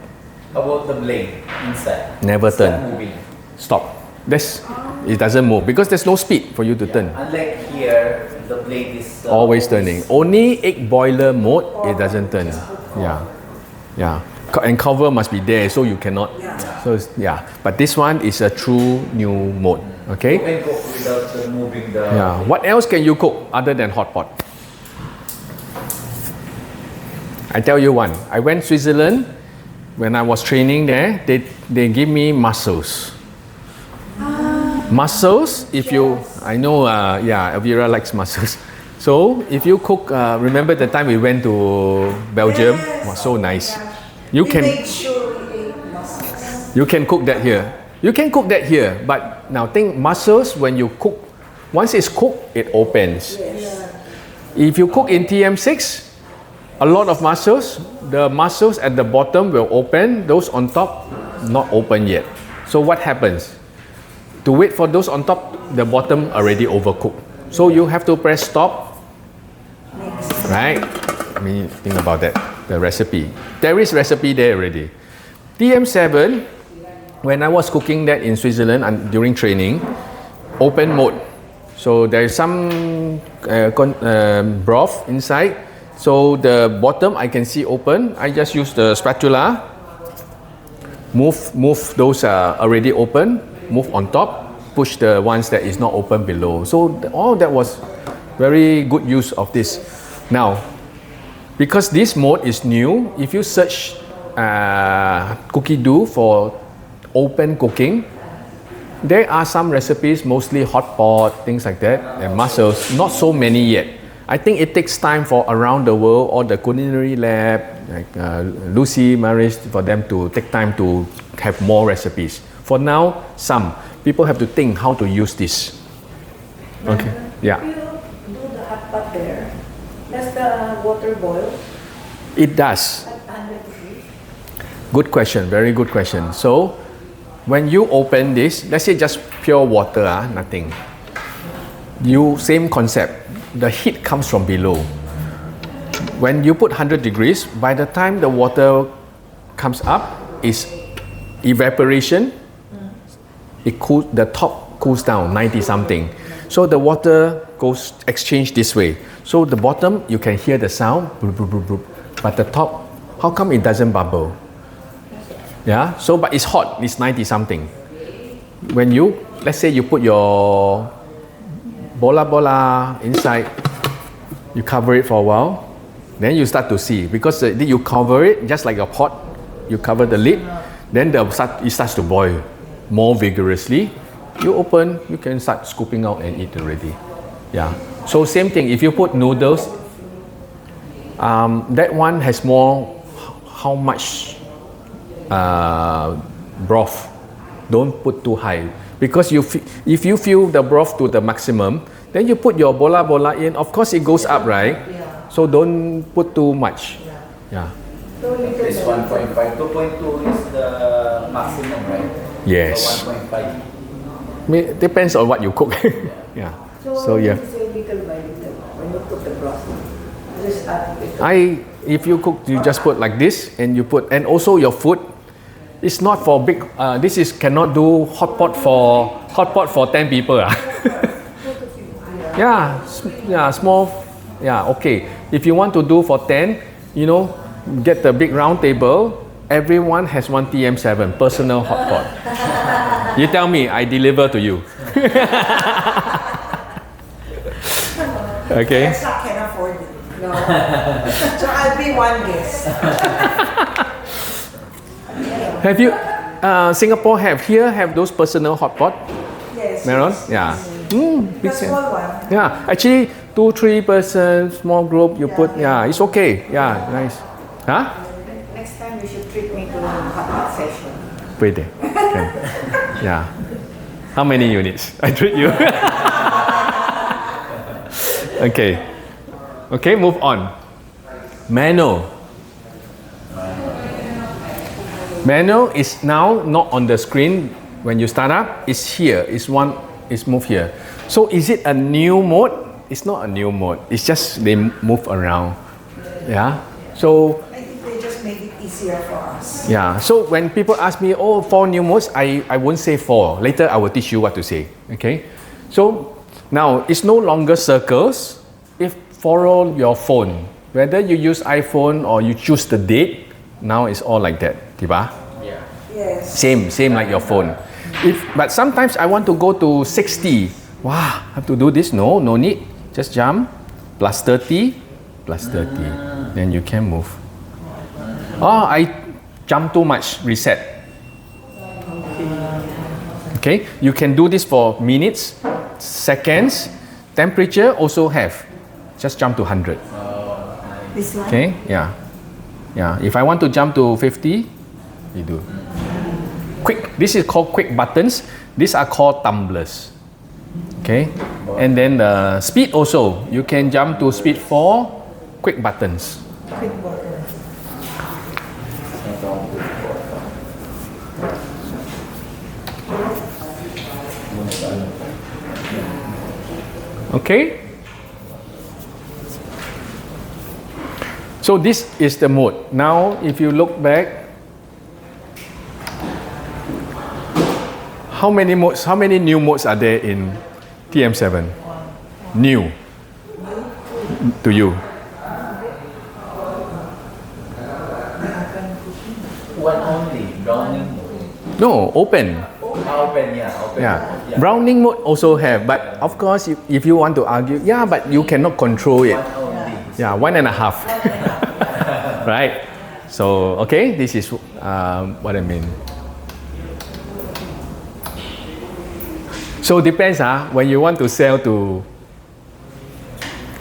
How about the blade inside? Never It's turn. not moving. Stop. It doesn't move because there's no speed for you to turn. Unlike here, the blade is Always turning. Only egg boiler mode, it doesn't turn. Yeah. And cover must be there, so you cannot. So yeah. But this one is a true new mode. Okay. You can cook without moving the. Yeah. What else can you cook other than hot pot? I tell you one. I went Switzerland. When I was training there, they give me mussels. Mussels, if you, I know, Elvira likes mussels. So if you cook, remember the time we went to Belgium? Yes. Was so nice. Yeah. You We can, made sure we ate mussels. you can cook that here. You can cook that here, but now think mussels when you cook, once it's cooked, it opens. Yes. If you cook in TM6, a lot of mussels, the mussels at the bottom will open, those on top not open yet. So what happens? To wait for those on top, the bottom already overcooked. So you have to press stop, right? I mean, think about that, the recipe. There is recipe there already. TM7, when I was cooking that in Switzerland and during training, open mode. So there is some broth inside. So the bottom I can see open. I just use the spatula, move those already open, move on top, push the ones that is not open below. So all that was very good use of this. Now, because this mode is new, if you search cookie dough for open cooking, there are some recipes, mostly hot pot, things like that, and mussels, not so many yet. I think it takes time for around the world or the culinary lab, like Lucy, Maris, for them to take time to have more recipes. For now, some people have to think how to use this. Okay, yeah. If you do the hot pot there, does the water boil It does. at 100 degrees? Good question, very good question. So, when you open this, let's say just pure water, nothing. Same concept. The heat comes from below. When you put 100 degrees, by the time the water comes up, is evaporation. The top cools down 90 something. So the water goes exchange this way. So the bottom you can hear the sound, but the top, how come it doesn't bubble? Yeah. So but it's hot. It's 90 something. When you, let's say you put your bola inside, you cover it for a while, then you start to see, because you cover it just like a pot, you cover the lid, then it starts to boil more vigorously. You open, you can start scooping out and eat already. Yeah. So same thing, if you put noodles, that one has more, how much broth. Don't put too high. Because if you fill the broth to the maximum, then you put your bola in, of course it goes up, right? Yeah. So don't put too much. Yeah. So little This 1.5, 2.2 is the maximum, right? Yes. So 1.5. Depends on what you cook. Yeah. So yeah. Say little by little when you put the broth. Just add it. If you cook, you just put like this, and you put, and also your food. It's not for big. This is cannot do hot pot for 10 people. Yeah, small. Yeah, okay. If you want to do for 10, get the big round table. Everyone has one TM7 personal hot pot. You tell me, I deliver to you. Okay. Yes, I can afford it. No. So I'll be one guest. Have you? Singapore have those personal hot pot, Yes. Meron? yes, Yeah. yes. Big The sense. small one. Yeah, actually 2-3 person small group you put. Yeah, it's okay. Yeah, nice. Huh? Next time you should treat me to a hot pot session. Pwede. Okay. Yeah. How many units? I treat you. Okay. Okay, move on. Manual. Manual is now not on the screen when you start up. It's here. It's moved here. So is it a new mode? It's not a new mode. It's just they move around. Yeah. So I think they just made it easier for us. yeah. So when people ask me, 4 new modes, I won't say 4. Later I will teach you what to say. Okay. So now it's no longer circles. If follow your phone, whether you use iPhone or you choose the date, now it's all like that. Diba? Yeah. Yes. Same like your phone. But sometimes I want to go to 60. Wow, have to do this? No need. Just jump. +30, +30. Then you can move. Oh, I jump too much, reset. Okay, you can do this for minutes, seconds, temperature also have. Just jump to 100. This one? Okay, yeah. Yeah, if I want to jump to 50, you do. Quick, this is called quick buttons. These are called tumblers. Okay, and then the speed also. You can jump to speed 4, quick buttons. Quick button. Okay. So this is the mode. Now, if you look back, how many modes? How many new modes are there in TM7? New to you. One only, browning mode. No, open. Open, yeah, open. Yeah. Browning mode also have, but of course, if you want to argue, yeah, but you cannot control it. One only. Yeah, 1.5. Right. So okay, this is what I mean. So depends, when you want to sell to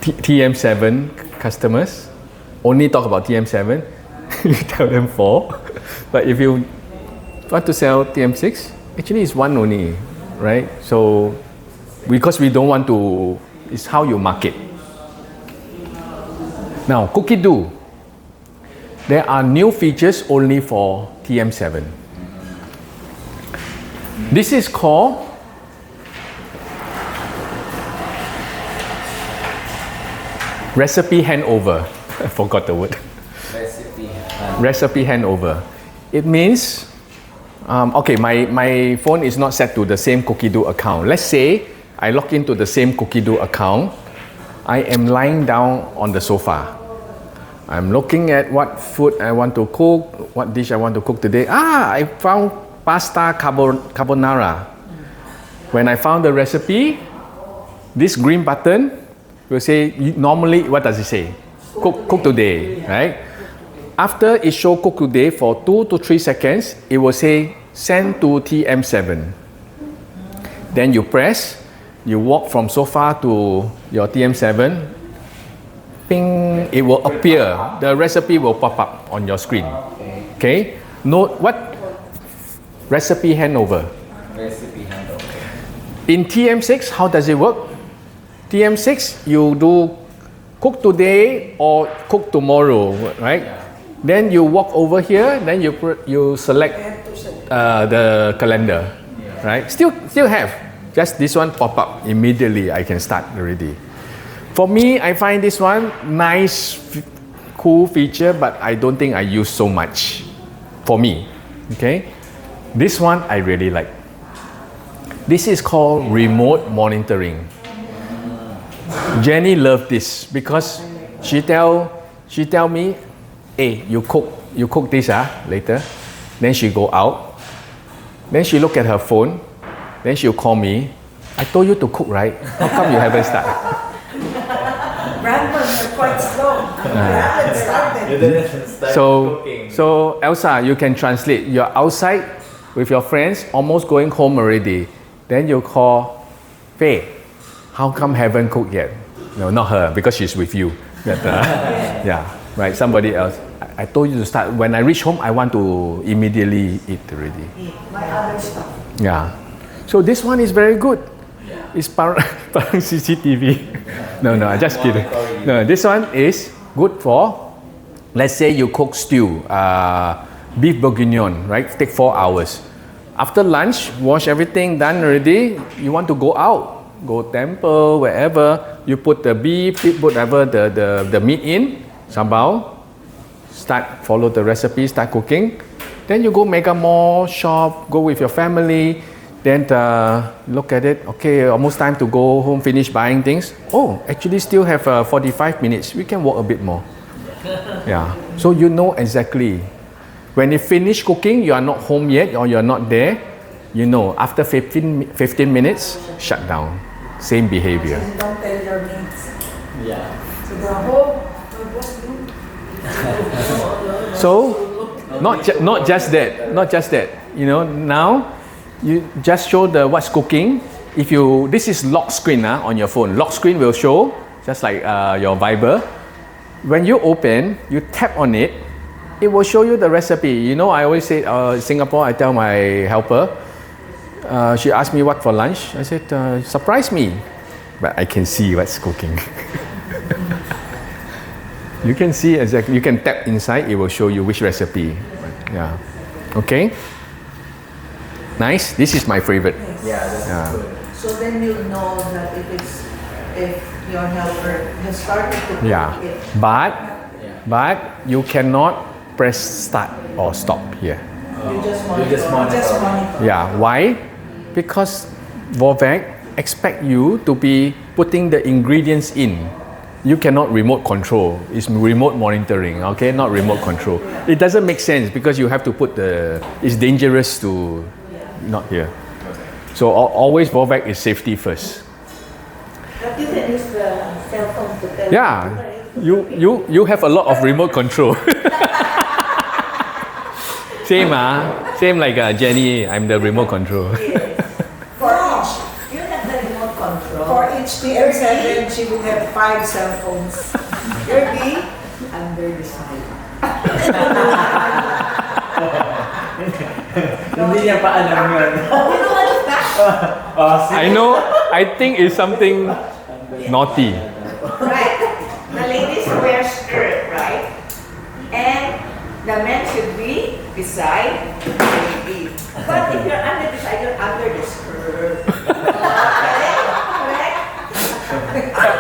TM7 customers, only talk about TM7, you tell them 4. But if you want to sell TM6, actually it's one only, right? So because we don't want to, it's how you market. Now, Cookie Do. There are new features only for TM7. This is called recipe handover. I forgot the word. Recipe. Recipe handover. It means, okay, my phone is not set to the same Cookie Do account. Let's say I log into the same Cookie Do account. I am lying down on the sofa. I'm looking at what food I want to cook, what dish I want to cook today. I found pasta carbonara. When I found the recipe, this green button will say, normally, what does it say? Cook today, right? After it show cook today for 2 to 3 seconds, it will say send to TM7. Then you press, you walk from sofa to your TM7, ping, it will appear. The recipe will pop up on your screen. Okay? Note what? Recipe handover. Recipe handover. In TM6, how does it work? TM6, you do cook today or cook tomorrow, right? Then you walk over here, then you select the calendar, right? Still have. Just this one pop up immediately. I can start already. For me, I find this one nice, cool feature, but I don't think I use so much. For me, okay? This one I really like. This is called remote monitoring. Jenny loved this because she tell me, hey, you cook this later. Then she go out. Then she look at her phone. Then she'll call me. I told you to cook, right? How come you haven't started? Brandon, you're quite slow. You haven't started. You didn't start cooking. So Elsa, you can translate. You're outside with your friends, almost going home already. Then you call Faye. How come haven't cooked yet? No, not her, because she's with you. But, yeah, right, somebody else. I told you to start. When I reach home, I want to immediately eat already. My other stuff. Yeah. So this one is very good. It's parang CCTV. No, I just kidding. No, this one is good for, let's say you cook stew, beef bourguignon, right? Take 4 hours. After lunch, wash everything, done already. You want to go out, go temple, wherever. You put the beef, put whatever the meat in, sambal. Follow the recipe, start cooking. Then you go Mega Mall, shop, go with your family. Then look at it. Okay, almost time to go home, finish buying things. Oh, actually still have 45 minutes. We can walk a bit more. Yeah. So you know exactly. When you finish cooking, you are not home yet or you are not there. You know, after 15 minutes, shut down. Same behavior. So you don't tell your mates. Yeah. So the whole, So Not just that. Not just that. You know, now you just show the what's cooking. If you this is lock screen on your phone. Lock screen will show just like your Viber. When you open, you tap on it. It will show you the recipe. You know, I always say Singapore. I tell my helper. She asked me what for lunch. I said, surprise me, but I can see what's cooking. You can see exactly. You can tap inside. It will show you which recipe. Yeah. Okay. Nice. This is my favorite. Yeah, that's good. So then you'll know that if your helper has started to cook Yeah. it. But you cannot press start or stop here. You just You just monitor. Just monitor. Yeah. Why? Because Vorvac expect you to be putting the ingredients in. You cannot remote control. It's remote monitoring, okay? Not remote control. It doesn't make sense because you have to put it's dangerous to not here. So always Vorvac is safety first. But you can use the cell phone to tell Yeah, you have a lot of remote control. Same same like Jenny, I'm the remote control. For each, You have the remote control. for each TM7, she will have 5 cell phones. You'll be under the side. Hindi niya pa alam yun. You know what is that? I know, I think it's something naughty. Right. The ladies wear skirt, right? And the men should be beside the lady. But if you're under the side, you're under the skirt. Correct?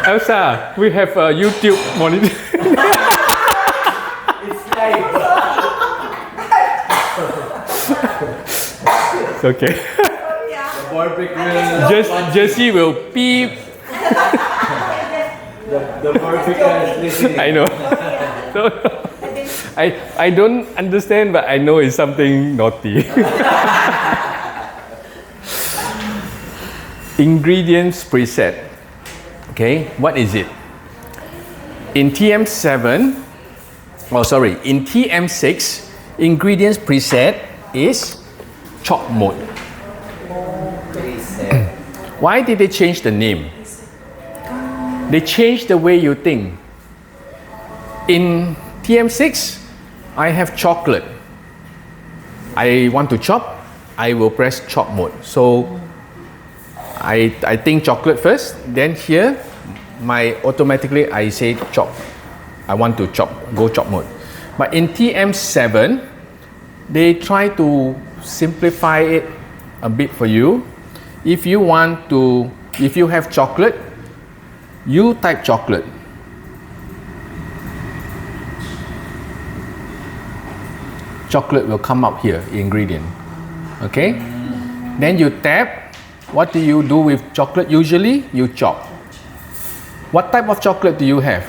Elsa, we have a YouTube monitor. It's live. It's okay. Barbecue will... Jessie will beep. The barbecue is listening. I know. I don't understand, but I know it's something naughty. Ingredients preset. Okay, what is it? In TM7, in TM6, ingredients preset is chop mode. Why did they change the name? They changed the way you think. In TM6, I have chocolate. I want to chop, I will press chop mode. So I think chocolate first, then here, automatically I say chop. I want to chop, go chop mode. But in TM7, they try to simplify it a bit for you. If you have chocolate, you type chocolate. Chocolate will come up here, ingredient. Okay? Then you tap. What do you do with chocolate? Usually, you chop. What type of chocolate do you have?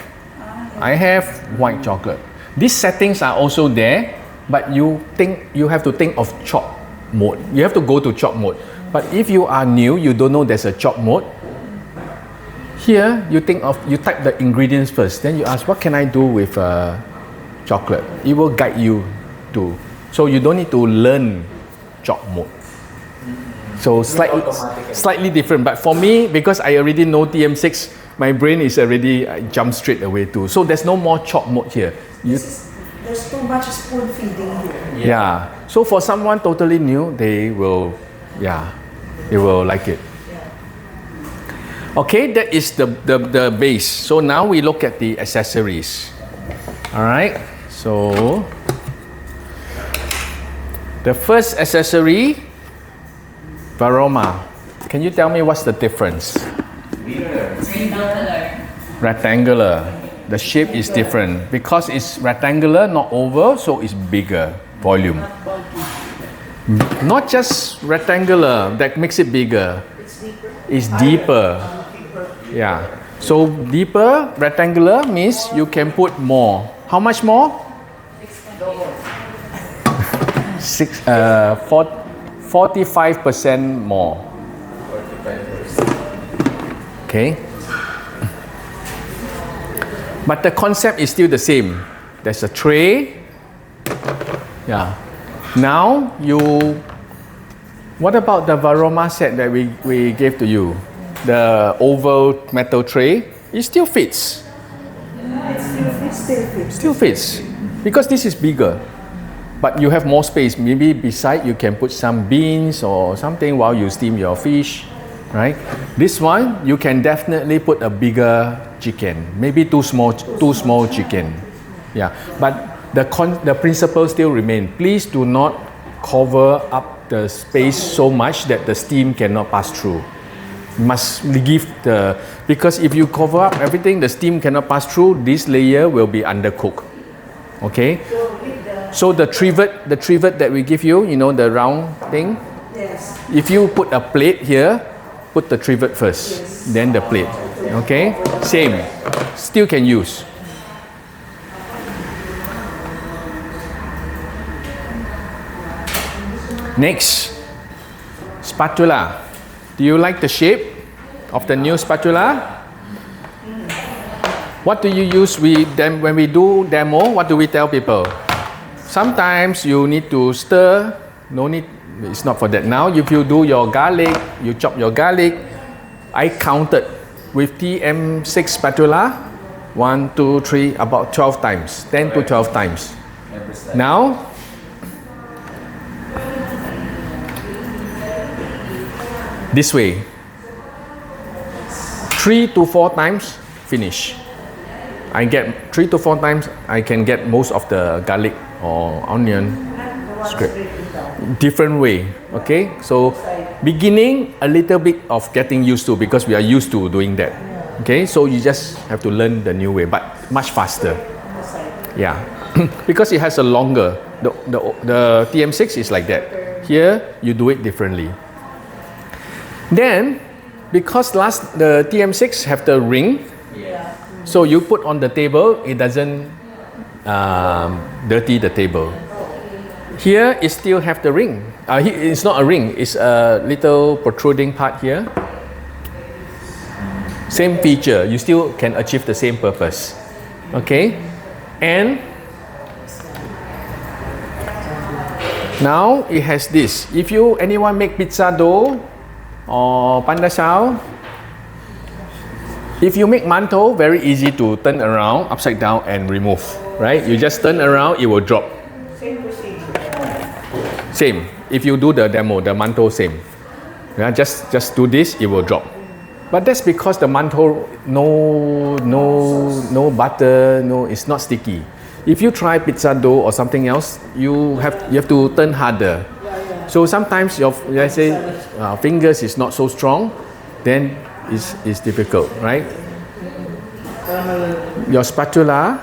I have white chocolate. These settings are also there, but you have to think of chop mode. You have to go to chop mode. But if you are new, you don't know there's a chop mode. Here, you type the ingredients first. Then you ask, what can I do with chocolate? It will guide you to. So you don't need to learn chop mode. So slightly different. But for me, because I already know TM6, my brain is already jump straight away too. So there's no more chop mode here. There's too much spoon feeding here. Yeah. So for someone totally new, they will like it. Okay, that is the base. So now we look at the accessories. All right. So the first accessory, Varoma. Can you tell me what's the difference? Rectangular. The shape is different because it's rectangular, not oval, so it's bigger volume. Not just rectangular that makes it bigger. It's deeper. Yeah. So deeper rectangular means you can put more. How much more? 45% more. Okay. But the concept is still the same. There's a tray. Yeah. Now what about the Varoma set that we gave to you? The oval metal tray, it still fits. Still fits. Because this is bigger. But you have more space. Maybe beside you can put some beans or something while you steam your fish. Right? This one you can definitely put a bigger chicken. Maybe two small chicken. Yeah. But the principle still remain. Please do not cover up the space so much that the steam cannot pass through. Must give because if you cover up everything, the steam cannot pass through. This layer will be undercooked. Okay. So the trivet that we give you, you know, the round thing. Yes. If you put a plate here, put the trivet first, then the plate. Okay. Same. Still can use. Next, spatula. Do you like the shape of the new spatula? What do you use when we do demo? What do we tell people? Sometimes you need to stir. No need. It's not for that. Now, if you do your garlic, you chop your garlic. I counted with TM6 spatula. 1, 2, 3, about 12 times. 10 to 12 times. Now, this way, 3 to 4 times, finish. I get 3 to 4 times, I can get most of the garlic or onion scrape. Different way, okay? So, beginning a little bit of getting used to, because we are used to doing that. Okay, so you just have to learn the new way, but much faster. Yeah, because it has a longer, the TM6 is like that. Here, you do it differently. Then, because the TM6 have the ring, so you put on the table, it doesn't dirty the table. Here, it still have the ring. It's not a ring, it's a little protruding part here. Same feature, you still can achieve the same purpose. Okay? And now it has this. If anyone make pizza dough or pandasau, if you make mantou, very easy to turn around, upside down and remove. Right? You just turn around, it will drop. Same. If you do the demo, the mantou same. Yeah, just do this, it will drop. But that's because the mantou no butter, it's not sticky. If you try pizza dough or something else, you have to turn harder. So sometimes your fingers is not so strong, then it's difficult, right? Your spatula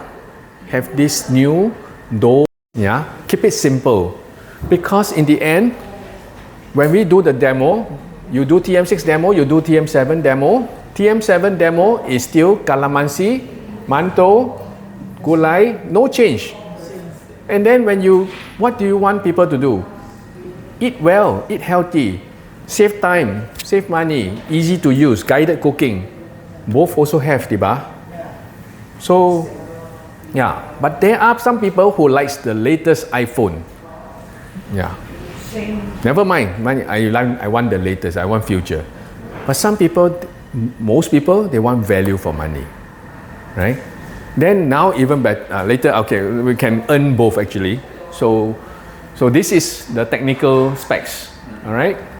have this new dough. Yeah, keep it simple, because in the end, when we do the demo, you do TM6 demo, you do TM7 demo. TM7 demo is still calamansi, mantou, gulai, no change. And then what do you want people to do? Eat well, eat healthy, save time, save money, easy to use, guided cooking. Both also have, diba? So, yeah. But there are some people who likes the latest iPhone. Yeah. Never mind. I want the latest. I want future. But most people, they want value for money, right? Then now even better. Later, okay, we can earn both actually. So this is the technical specs. All right.